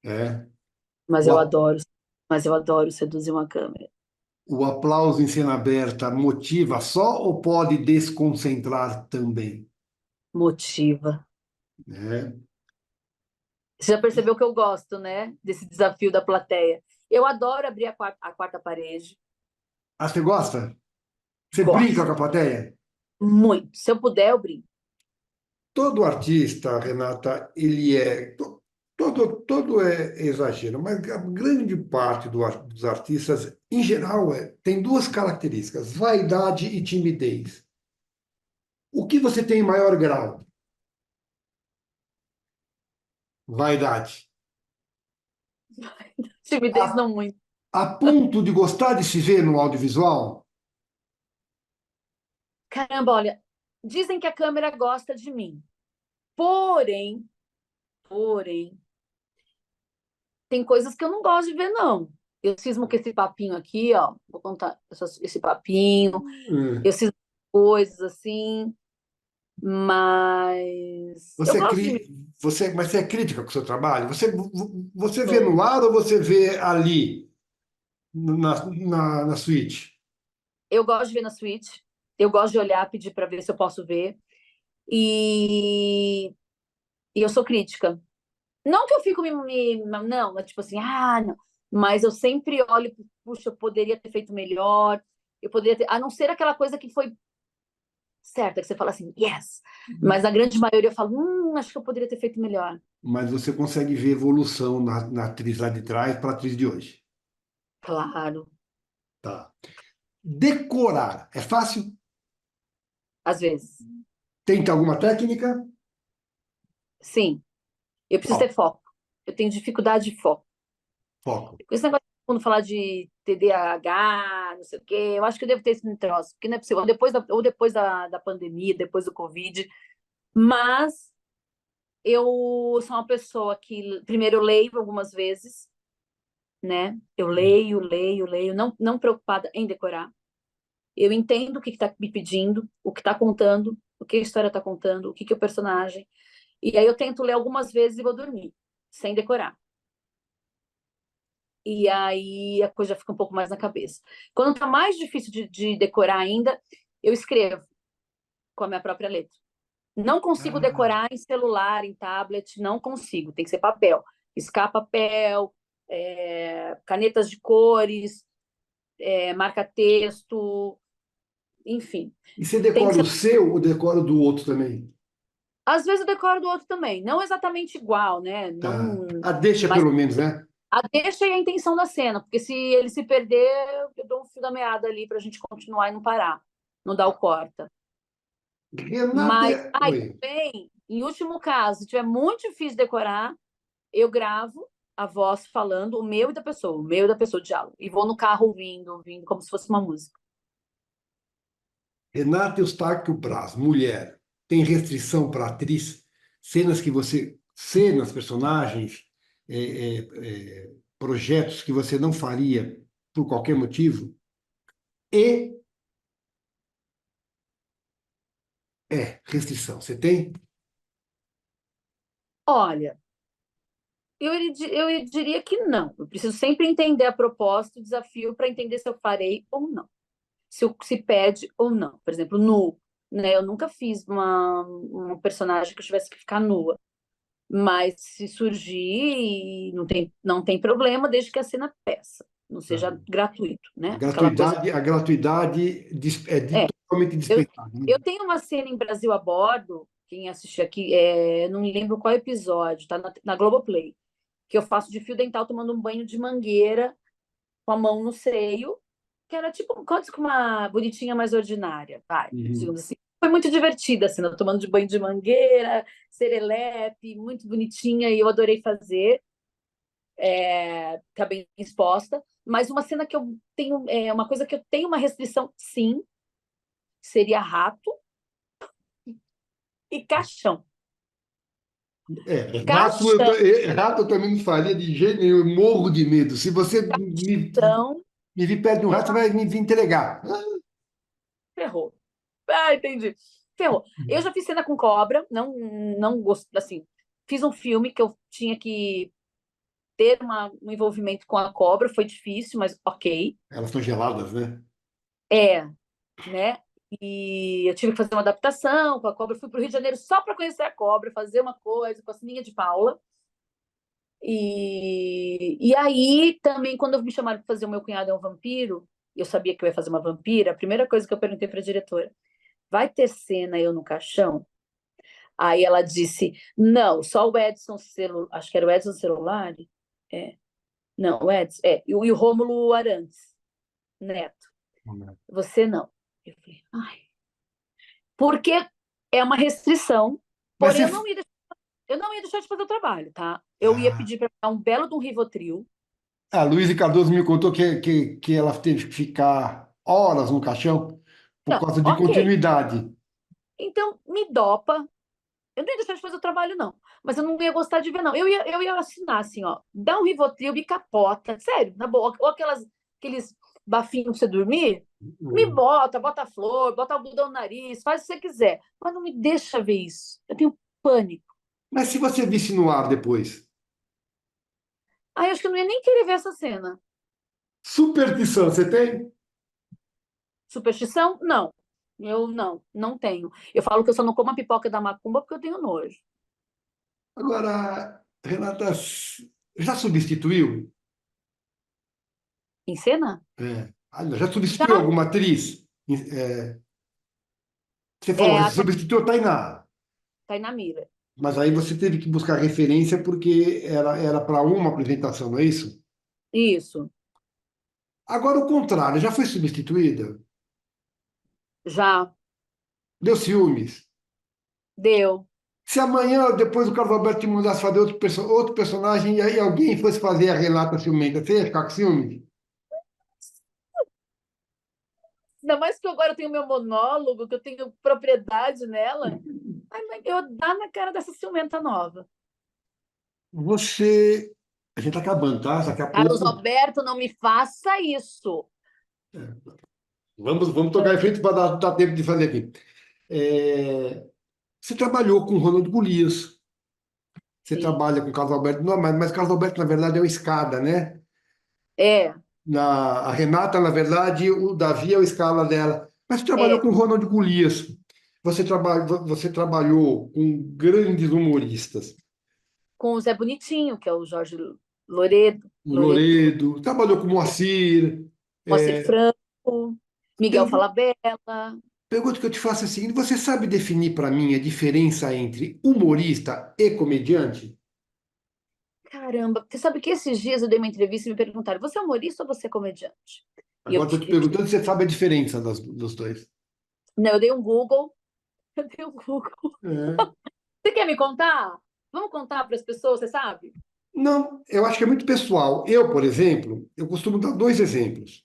É. Mas O, eu a- adoro, mas eu adoro seduzir uma câmera. o aplauso em cena aberta motiva só ou pode desconcentrar também? Motiva. É. Você já percebeu que eu gosto, né? Desse desafio da plateia. Eu adoro abrir a quarta parede. Ah, você gosta? Você brinca Gosto. com a plateia? Muito. Se eu puder, eu brinco. Todo artista, Renata, ele é. Todo é exagero, mas a grande parte dos artistas, em geral, tem duas características: vaidade e timidez. O que você tem em maior grau? Vaidade. Timidez A, não muito. a ponto de gostar de se ver no audiovisual? Caramba, olha, dizem que a câmera gosta de mim. Porém, tem coisas que eu não gosto de ver, não. Eu cismo com esse papinho aqui, ó. Vou contar esse papinho. Eu Hum. cismo com coisas assim, mas eu Você, é gosto de mim. mas você é crítica com o seu trabalho? Você vê Sou. no ar ou você vê ali, na suíte? Eu gosto de ver na suíte. Eu gosto de olhar, pedir para ver se eu posso ver. E, e eu sou crítica. Não que eu fico não, é tipo assim, não. Mas eu sempre olho, puxa, eu poderia ter feito melhor. Eu poderia ter, a não ser aquela coisa que foi certa, que você fala assim, yes. Mas a grande maioria eu falo, acho que eu poderia ter feito melhor. Mas você consegue ver evolução na atriz lá de trás para a atriz de hoje. Claro, Tá. Decorar é fácil? às vezes. Tenta alguma técnica? Sim, eu preciso ter Qual? foco. Eu tenho dificuldade de foco. Foco. Com esse negócio de todo mundo falar de TDAH, não sei o quê, eu acho que eu devo ter esse troço, porque não é possível. Ou depois da pandemia, depois do Covid. Mas eu sou uma pessoa que, primeiro, eu leio algumas vezes, né? Eu leio, não preocupada em decorar. Eu entendo o que está me pedindo, o que está contando, o que a história está contando, o que é o personagem. E aí eu tento ler algumas vezes e vou dormir, sem decorar. E aí a coisa fica um pouco mais na cabeça. Quando está mais difícil de decorar ainda, eu escrevo com a minha própria letra. Não consigo Ah, decorar em celular, em tablet, não consigo, tem que ser papel. Riscar papel, canetas de cores, marca-texto, enfim. e você Tem que decora o ser. seu ou decora o do outro também? Às vezes eu decoro do outro também, não exatamente igual, né? Tá. Não, Ah, deixa mas pelo menos, né? a deixa e a intenção da cena, porque se ele se perder, eu dou um fio da meada ali para a gente continuar e não parar, não dar o corta. Renata. Mas, Oi. também, em último caso, se tiver muito difícil decorar, eu gravo a voz falando o meu e da pessoa, o meu e da pessoa, o diálogo. E vou no carro ouvindo, como se fosse uma música. Renata Eustáquio Braz, mulher. Tem restrição para atriz? Cenas que você. Cenas, personagens, projetos que você não faria por qualquer motivo? E restrição. Você tem? Olha, eu diria que não. Eu preciso sempre entender a proposta, o desafio, para entender se eu farei ou não. Se pede ou não. Por exemplo, nu. né? Eu nunca fiz uma personagem que eu tivesse que ficar nua. Mas se surgir, não tem problema, desde que a cena peça, não Tá. seja gratuito, A né? Aquela coisa. gratuidade, a gratuidade É, totalmente eu, dispensável, né? eu tenho uma cena em Brasil a Bordo, quem assistiu aqui, não me lembro qual episódio, tá na Globoplay, que eu faço de fio dental tomando um banho de mangueira com a mão no seio, que era tipo, quase que uma bonitinha mais ordinária, vai, Uhum. digamos assim. Foi muito divertida a cena, tomando de banho de mangueira, serelepe, muito bonitinha, e eu adorei fazer, tá bem exposta. Mas uma cena que eu tenho, uma coisa que eu tenho uma restrição, sim, seria rato e caixão. Caixão, Rato eu também não faria de jeito nenhum, eu morro de medo. Se você então, me vir perto de um rato, você vai me vir entregar. ferrou. Ah, entendi. Ferrou. Eu já fiz cena com cobra, não gosto, assim, fiz um filme que eu tinha que ter um envolvimento com a cobra, foi difícil, mas ok. Elas estão geladas, né? É, né? E eu tive que fazer uma adaptação com a cobra. Fui para o Rio de Janeiro só para conhecer a cobra, fazer uma coisa com a Sininha de Paula. E aí, também, quando me chamaram para fazer O Meu Cunhado é um Vampiro, eu sabia que eu ia fazer uma vampira, a primeira coisa que eu perguntei para a diretora, vai ter cena eu no caixão? Aí ela disse, não, só o Edson Celular, acho que era o Edson Celular, não, o Edson, e o Rômulo Arantes, Neto, você não. Eu falei, ai, porque é uma restrição, Mas porém você. eu não ia deixar de fazer o trabalho, tá? Eu ia Ah, pedir para dar um belo de um Rivotril. a Luísa Cardoso me contou que ela teve que ficar horas no caixão por Não, causa de ok. continuidade. Então, me dopa. Eu não ia deixar de fazer o trabalho, não. Mas eu não ia gostar de ver, não. Eu ia assinar assim, ó. Dá um Rivotril, me capota. Sério, na boa. Ou aqueles bafinhos pra você dormir. Me Hum. bota flor, bota algodão no nariz, faz o que você quiser. Mas não me deixa ver isso. Eu tenho pânico. Mas se você visse no ar depois? Aí eu acho que eu não ia nem querer ver essa cena. Superstição, você tem? Superstição? Não. Eu não tenho. Eu falo que eu só não como a pipoca da macumba porque eu tenho nojo. Agora, Renata, já substituiu? Em cena? Já substituiu Já. alguma atriz? É, você falou, É, você a substituiu a Tainá, Tainá Mira. mas aí você teve que buscar referência porque era para uma apresentação, não é isso? Isso. Agora, o contrário, já foi substituída? Já. Deu ciúmes? Deu. Se amanhã, depois o Carlos Alberto te mandasse fazer outro personagem e aí alguém fosse fazer a Renata ciumenta, você ia ficar com ciúme? Ainda mais que agora eu tenho meu monólogo, que eu tenho propriedade nela. Ai, mas eu dar na cara dessa ciumenta nova. Você. A gente está acabando, tá? Daqui a Carlos pouco. Alberto, não me faça isso. Vamos tocar em frente para dar tempo de fazer aqui. É, você trabalhou com Ronald Golias, você Sim. trabalha com Carlos Alberto, não, mas Carlos Alberto, na verdade, é uma escada, né? É, A Renata, na verdade, o Davi é o escala dela. Mas você trabalhou é. com Ronald Golias, você trabalhou com grandes humoristas, Com o Zé Bonitinho, que é o Jorge Loredo. o Loreto. Loredo, trabalhou com Moacir. Moacir É, Franco. Miguel Falabella. pergunta que eu te faço é a seguinte: você sabe definir para mim a diferença entre humorista e comediante? Caramba, você sabe que esses dias eu dei uma entrevista e me perguntaram: você é humorista ou você é comediante? E eu, Agora estou te perguntando se você sabe a diferença dos dois. não, eu dei um Google. Eu dei um Google. É. Você quer me contar? Vamos contar para as pessoas, você sabe? Não, eu acho que é muito pessoal. Eu, por exemplo, eu costumo dar dois exemplos,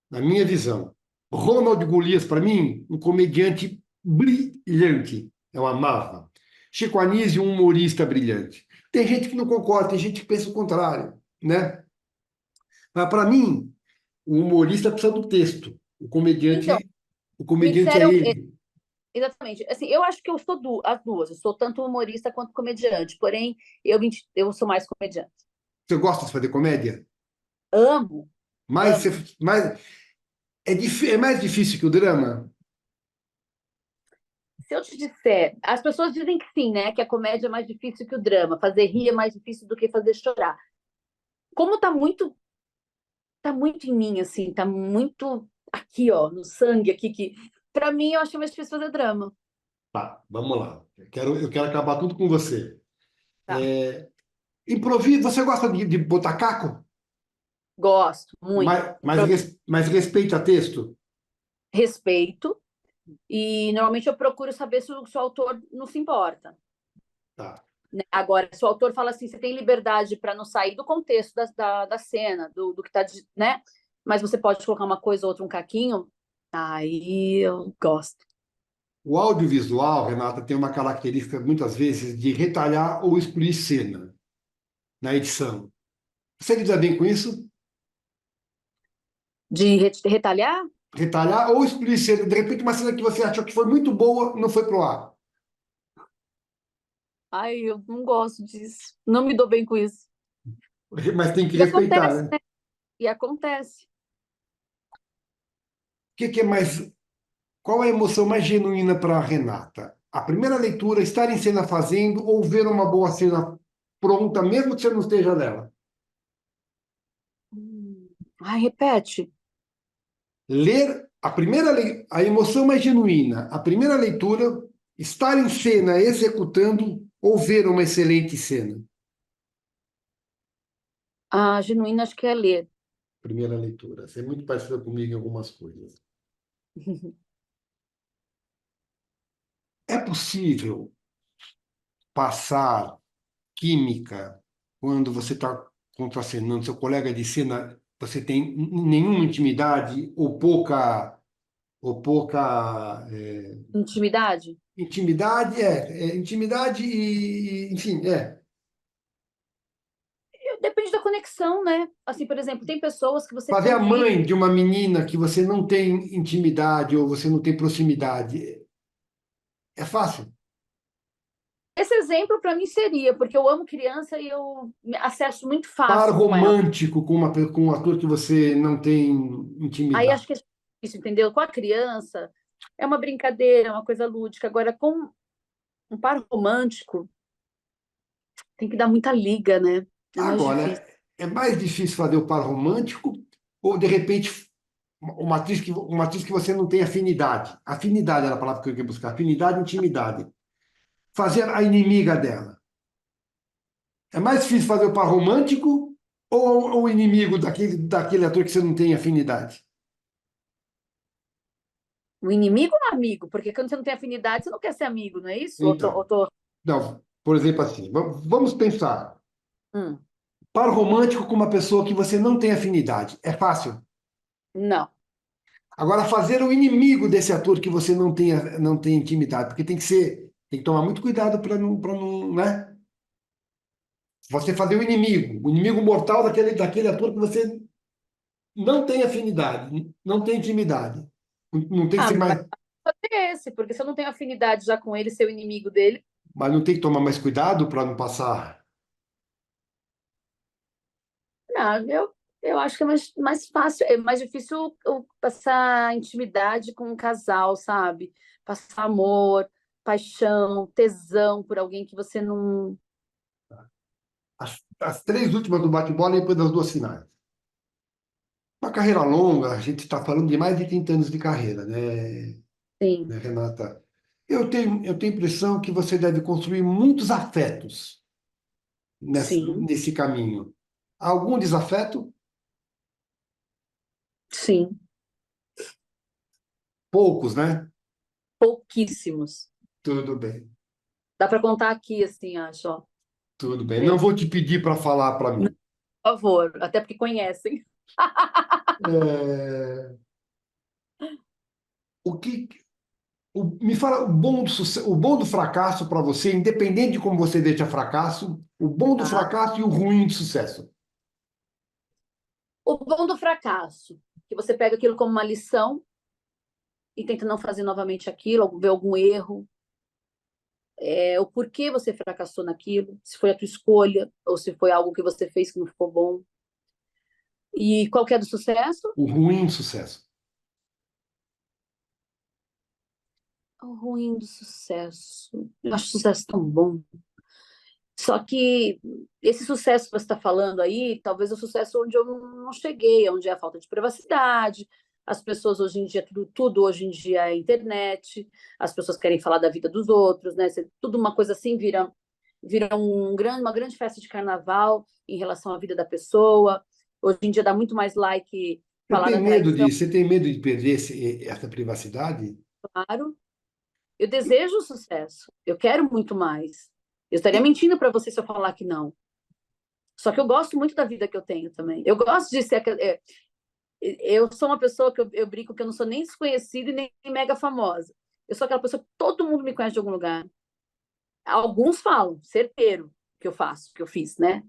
na minha visão. Ronald Golias, para mim, um comediante brilhante, é uma marra. Chico Anísio, um humorista brilhante. Tem gente que não concorda, tem gente que pensa o contrário, né? Mas para mim, o humorista precisa do texto. Então, O me comediante é disseram ele. exatamente. Assim, eu acho que eu sou as duas. Eu sou tanto humorista quanto comediante. Porém, eu sou mais comediante. Você gosta de fazer comédia? Amo, Mas, amo. é mais difícil que o drama? Se eu te disser, as pessoas dizem que sim, né? Que a comédia é mais difícil que o drama, fazer rir é mais difícil do que fazer chorar. Como tá muito em mim, assim, tá muito aqui, ó, no sangue aqui, que para mim eu acho mais difícil fazer drama. Tá, vamos lá. Eu quero acabar tudo com você. Tá. Improviso, você gosta de botar caco? Gosto muito. Mas respeita texto? Respeito, e normalmente eu procuro saber se o autor não se importa. Tá. Né? Agora, se o autor fala assim, você tem liberdade para não sair do contexto da cena, do que está, né? Mas você pode colocar uma coisa ou outra, um caquinho, aí eu gosto. O audiovisual, Renata, tem uma característica, muitas vezes, de retalhar ou excluir cena na edição. Você lida bem com isso? De retalhar? Retalhar ou excluir cena. De repente, uma cena que você achou que foi muito boa, não foi pro ar. Ai, eu não gosto disso. Não me dou bem com isso. Mas tem que E respeitar, acontece, né? né? E acontece. Que é mais. Qual é a emoção mais genuína para a Renata? A primeira leitura, estar em cena fazendo ou ver uma boa cena pronta, mesmo que você não esteja nela? Ai, repete. Ler a emoção mais genuína, a primeira leitura, estar em cena executando ou ver uma excelente cena. A genuína acho que é ler. Primeira leitura. Você é muito parecida comigo em algumas coisas. É possível passar química quando você está contracenando seu colega de cena, você tem nenhuma intimidade ou pouca Intimidade? intimidade, intimidade e, enfim, Depende da conexão, né? Assim, por exemplo, tem pessoas que você fazer a convive. mãe de uma menina que você não tem intimidade ou você não tem proximidade, é fácil. Esse exemplo para mim seria, porque eu amo criança e eu acesso muito Par fácil com ela. romântico com um ator que você não tem Aí intimidade. acho que é isso, entendeu? Com a criança é uma brincadeira, é uma coisa lúdica. Agora, com um par romântico, tem que dar muita liga, né? É mais difícil. Agora, é mais difícil fazer o par romântico ou, de repente, uma atriz que você não tem afinidade. Afinidade era a palavra que eu queria buscar. Afinidade e intimidade. Fazer a inimiga dela. É mais difícil fazer o par romântico ou o inimigo daquele ator que você não tem afinidade? O inimigo ou o amigo? Porque quando você não tem afinidade, você não quer ser amigo, não é isso? Então, não, por exemplo, assim, vamos pensar. Hum, Par romântico com uma pessoa que você não tem afinidade. É fácil. não. Agora, fazer o inimigo desse ator que você não tem intimidade, porque tem que tomar muito cuidado para não, né? Você fazer o inimigo mortal daquele ator que você não tem afinidade, não tem intimidade. Não tem que Ah, ser mas mais, é esse, porque se eu não tenho afinidade já com ele, ser o inimigo dele, mas não tem que tomar mais cuidado para não passar. não, eu acho que é mais fácil, é mais difícil eu passar intimidade com um casal, sabe? Passar amor, paixão, tesão por alguém que você não. As três últimas do bate-bola e depois das duas finais. Uma carreira longa, a gente está falando de mais de 30 anos de carreira, Sim, né, Renata? Eu tenho a impressão que você deve construir muitos afetos sim, nesse caminho. Algum desafeto? sim. Poucos, né? Pouquíssimos. Tudo bem, Dá para contar aqui, assim, acho, ó. tudo bem. Não Três. vou te pedir para falar para Por mim. favor, até porque conhecem. É, o que, me fala o bom do fracasso para você, independente de como você deixa fracasso, o bom do Tá? fracasso e o ruim do sucesso. O bom do fracasso, que você pega aquilo como uma lição e tenta não fazer novamente aquilo, ver algum erro, o porquê você fracassou naquilo, se foi a tua escolha ou se foi algo que você fez que não ficou bom. E qual que é do sucesso? O ruim do sucesso. ruim do sucesso. Eu acho o sucesso tão bom. Só que esse sucesso que você está falando aí, talvez o sucesso onde eu não cheguei, onde é a falta de privacidade. As pessoas hoje em dia, tudo hoje em dia é internet, as pessoas querem falar da vida dos outros, né? Tudo uma coisa assim vira uma grande festa de carnaval em relação à vida da pessoa. Hoje em dia dá muito mais like falar da traição, Você tem medo de perder essa privacidade? claro. Eu desejo sucesso, eu quero muito mais. Eu estaria mentindo para você se eu falar que não. Só que eu gosto muito da vida que eu tenho também. Eu gosto de ser. Eu sou uma pessoa que eu brinco que eu não sou nem desconhecida e nem mega famosa. Eu sou aquela pessoa que todo mundo me conhece de algum lugar. Alguns falam, certeiro, que eu faço, que eu fiz, né?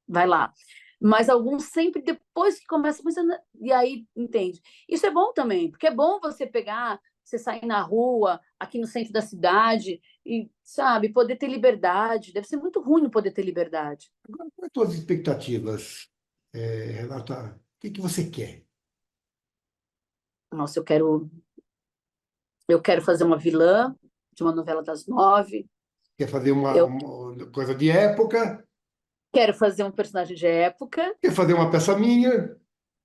Vai lá. Mas alguns sempre depois que começa pensando, e aí entende. Isso é bom também, porque é bom você pegar, você sair na rua, aqui no centro da cidade, e, sabe, poder ter liberdade. Deve ser muito ruim não poder ter liberdade. Agora, quais são as tuas expectativas, Renata? O que você quer? Nossa, eu quero fazer uma vilã de uma novela das 9. Quer fazer Eu uma coisa de época? quero fazer um personagem de época, Quer fazer uma peça minha?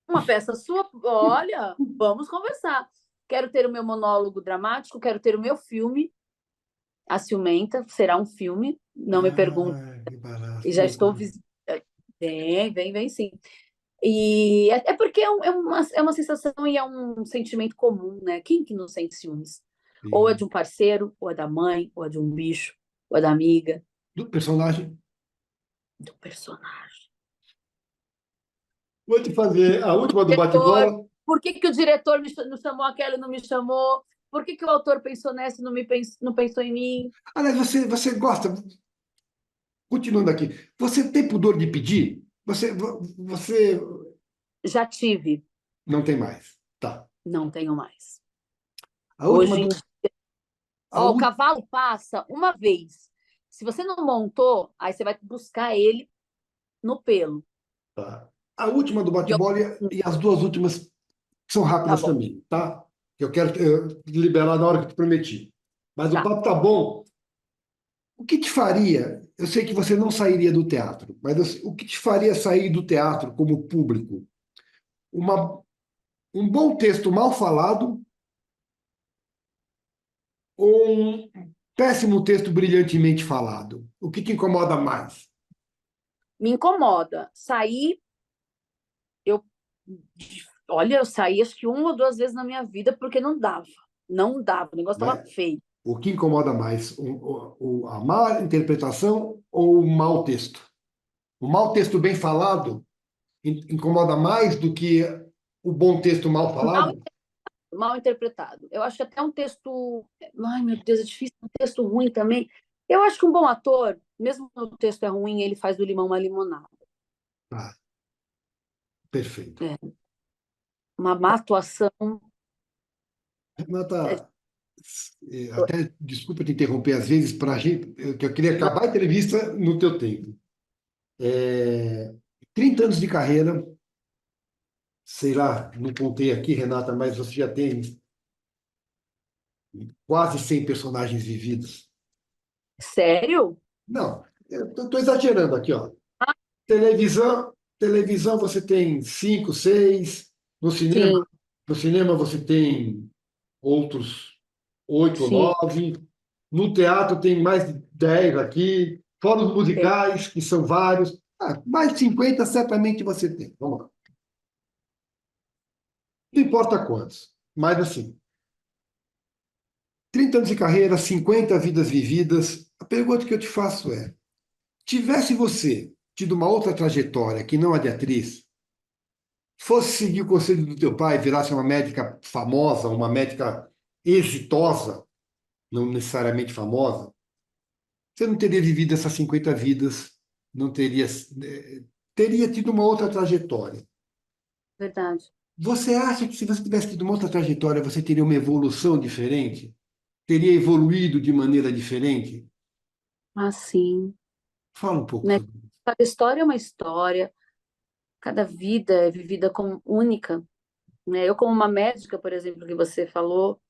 uma peça sua. Olha, vamos conversar. Quero ter o meu monólogo dramático, quero ter o meu filme, A Ciumenta, será um filme, não me pergunte, Que barato, e que já estou. loucura. Vem sim. E é porque é uma sensação e é um sentimento comum, né? Quem que não sente ciúmes? Ou é Sim. de um parceiro, ou é da mãe, ou é de um bicho, ou é da amiga, Do personagem. do personagem. Vou te fazer a última do Diretor, bate-bola. por que que o diretor me chamou aquela e não me chamou? Por que que o autor pensou nessa e não pensou em mim? Aliás, você gosta, continuando aqui, você tem pudor de pedir? Você Já tive, não tem mais. Tá. não tenho mais. A última Hoje do. em dia, A, ó, o ú- cavalo passa uma vez. Se você não montou, aí você vai buscar ele no pelo. tá. A última do E eu, bate-bola e as duas últimas são tá rápidas bom, também, tá? Eu quero liberar na hora que eu te prometi. Mas o tá. papo tá bom. O que te faria? Eu sei que você não sairia do teatro, mas o que te faria sair do teatro como público? Uma, um bom texto mal falado ou um péssimo texto brilhantemente falado? O que te incomoda mais? Me incomoda. Eu, olha, eu saí acho que uma ou duas vezes na minha vida porque não dava. Não dava, o negócio estava Mas feio. o que incomoda mais? A má interpretação ou o mau texto? O mau texto bem falado incomoda mais do que o bom texto mal Mal, falado? mal interpretado. Eu acho que até um texto. Ai, meu Deus, é difícil. Um texto ruim também. Eu acho que um bom ator, mesmo quando o texto é ruim, ele faz do limão uma limonada. Ah, perfeito. É. Uma má atuação. É... Renata, até desculpa te interromper às vezes, para a gente, que eu queria acabar a entrevista no teu tempo. É, 30 anos de carreira, sei lá, não contei aqui, Renata, mas você já tem quase 100 personagens vividos. Sério? Não, eu estou exagerando aqui, ó. Televisão você tem 5, 6. No cinema, Sim, no cinema você tem outros 8 ou sim. 9. No teatro tem mais de 10 aqui. Fora os musicais, que são vários. Mais de 50 certamente você tem. Vamos lá. Não importa quantos. Mas assim, 30 anos de carreira, 50 vidas vividas. A pergunta que eu te faço é: tivesse você tido uma outra trajetória que não a de atriz, fosse seguir o conselho do teu pai, virasse uma médica famosa, uma médica exitosa, não necessariamente famosa, você não teria vivido essas 50 vidas, não teria, teria tido uma outra trajetória. Verdade. Você acha que se você tivesse tido uma outra trajetória, você teria uma evolução diferente? Teria evoluído de maneira diferente? Ah, sim. Fala um pouco Né? sobre isso. Cada história é uma história, cada vida é vivida como única. Né? Eu, como uma médica, por exemplo, que você falou,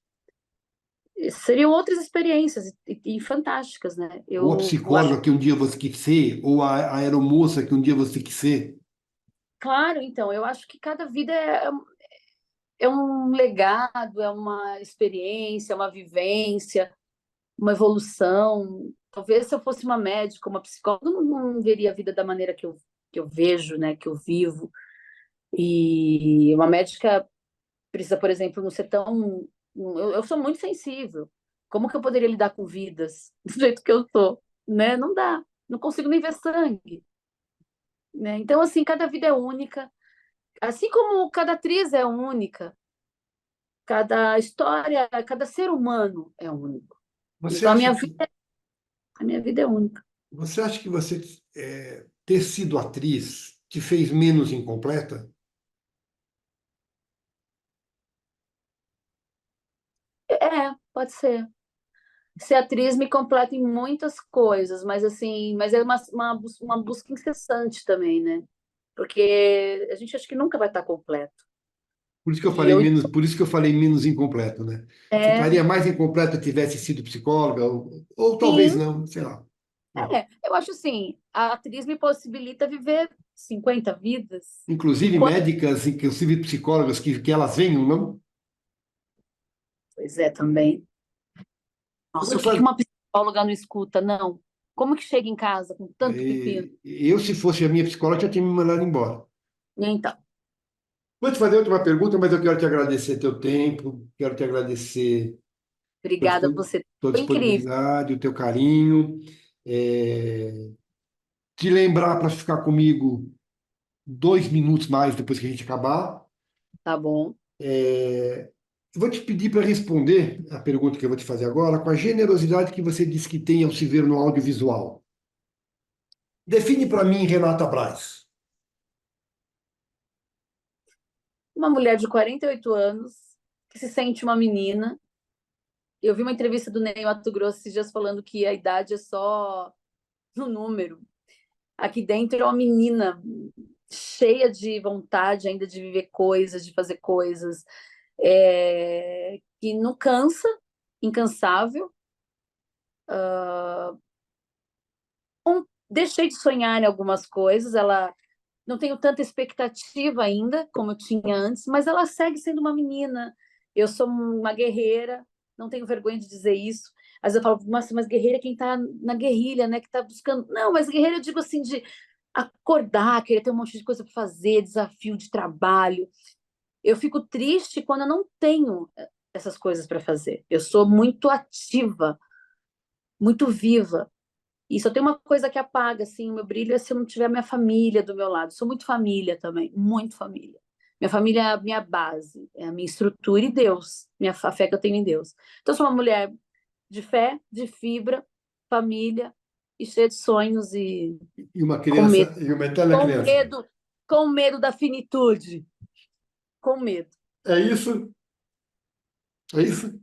seriam outras experiências e fantásticas, né? Ou a Eu acho, psicóloga que um dia você quis ser, ou a aeromoça que um dia você quis ser. claro, então, eu acho que cada vida é um legado, é uma experiência, é uma vivência, uma evolução. Talvez se eu fosse uma médica, uma psicóloga, eu não veria a vida da maneira que eu vejo, né? Que eu vivo. E uma médica precisa, por exemplo, não ser tão. Eu sou muito sensível. Como que eu poderia lidar com vidas do jeito que eu sou? Né? Não dá. Não consigo nem ver sangue. Né? Então, assim, cada vida é única. Assim como cada atriz é única, cada história, cada ser humano é único. Você Então, acha que a minha vida é única. você acha que você ter sido atriz te fez menos incompleta? Pode ser. Ser atriz me completa em muitas coisas, mas assim, mas é uma busca incessante também, né? Porque a gente acha que nunca vai estar completo. Por isso que eu E falei eu, menos, por isso que eu falei menos incompleto, né? Você é, estaria mais incompleta se tivesse sido psicóloga, ou talvez sim, não, sei lá. Bom, eu acho assim, a atriz me possibilita viver 50 vidas. inclusive Quanto, médicas, inclusive psicólogas, que elas venham, não? pois é, também. Eu vou Nossa, o te que que fazer, uma psicóloga não escuta? Não. Como que chega em casa com tanto pepino? eu, se fosse a minha psicóloga, já tinha me mandado embora. Então, Vou te fazer outra pergunta, mas eu quero te agradecer teu tempo, quero te agradecer tua obrigada a você. tua Foi incrível. disponibilidade, o teu carinho. É, te lembrar para ficar comigo 2 minutos mais depois que a gente acabar. Tá bom. Eu vou te pedir para responder a pergunta que eu vou te fazer agora com a generosidade que você disse que tem ao se ver no audiovisual. Define para mim Renata Braz. Uma mulher de 48 anos que se sente uma menina. Eu vi uma entrevista do Ney Matogrosso esses dias falando que a idade é só um número. Aqui dentro é uma menina cheia de vontade ainda de viver coisas, de fazer coisas, que não cansa, incansável. Deixei de sonhar em algumas coisas, ela não tenho tanta expectativa ainda como eu tinha antes, mas ela segue sendo uma menina. Eu sou uma guerreira, não tenho vergonha de dizer isso. Às vezes eu falo, nossa, mas guerreira é quem está na guerrilha, né? Que está buscando. Não, mas guerreira eu digo assim, de acordar, querer ter um monte de coisa para fazer, desafio de trabalho. Eu fico triste quando eu não tenho essas coisas para fazer. Eu sou muito ativa, muito viva. E só tem uma coisa que apaga, assim, o meu brilho é se eu não tiver minha família do meu lado. Sou muito família também, muito família. Minha família é a minha base, é a minha estrutura e Deus, a fé que eu tenho em Deus. Então, eu sou uma mulher de fé, de fibra, família e cheia de sonhos e E uma com medo, criança, e uma eterna com criança. medo, com medo da finitude, com medo. É isso? É isso?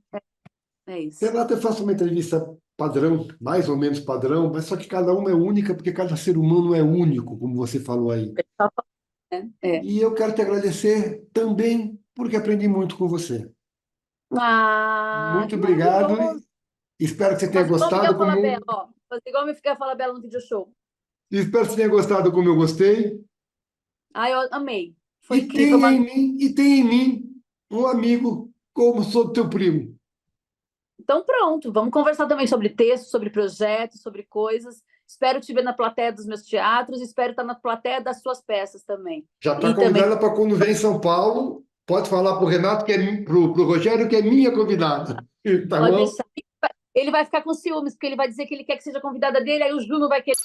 É isso. Renata, eu faço uma entrevista padrão, mais ou menos padrão, mas só que cada uma é única, porque cada ser humano é único, como você falou aí. É. E eu quero te agradecer também, porque aprendi muito com você. Ah, Muito que obrigado. maravilhoso. Espero que você tenha Fazer igual o Miguel gostado Falabella, como ó. Fazer igual o Miguel Falabella no video show. espero que você tenha gostado como eu gostei. Ah, eu amei. Foi E incrível. tem em mim, e tem em mim um amigo como sou teu primo. Então, pronto. Vamos conversar também sobre texto, sobre projetos, sobre coisas. Espero te ver na plateia dos meus teatros. Espero estar na plateia das suas peças também. Já está E também convidada para quando vem em São Paulo. Pode falar para o Renato, pro Rogério, que é minha convidada. Tá pode bom? deixar. Ele vai ficar com ciúmes, porque ele vai dizer que ele quer que seja convidada dele, aí o Juno vai querer.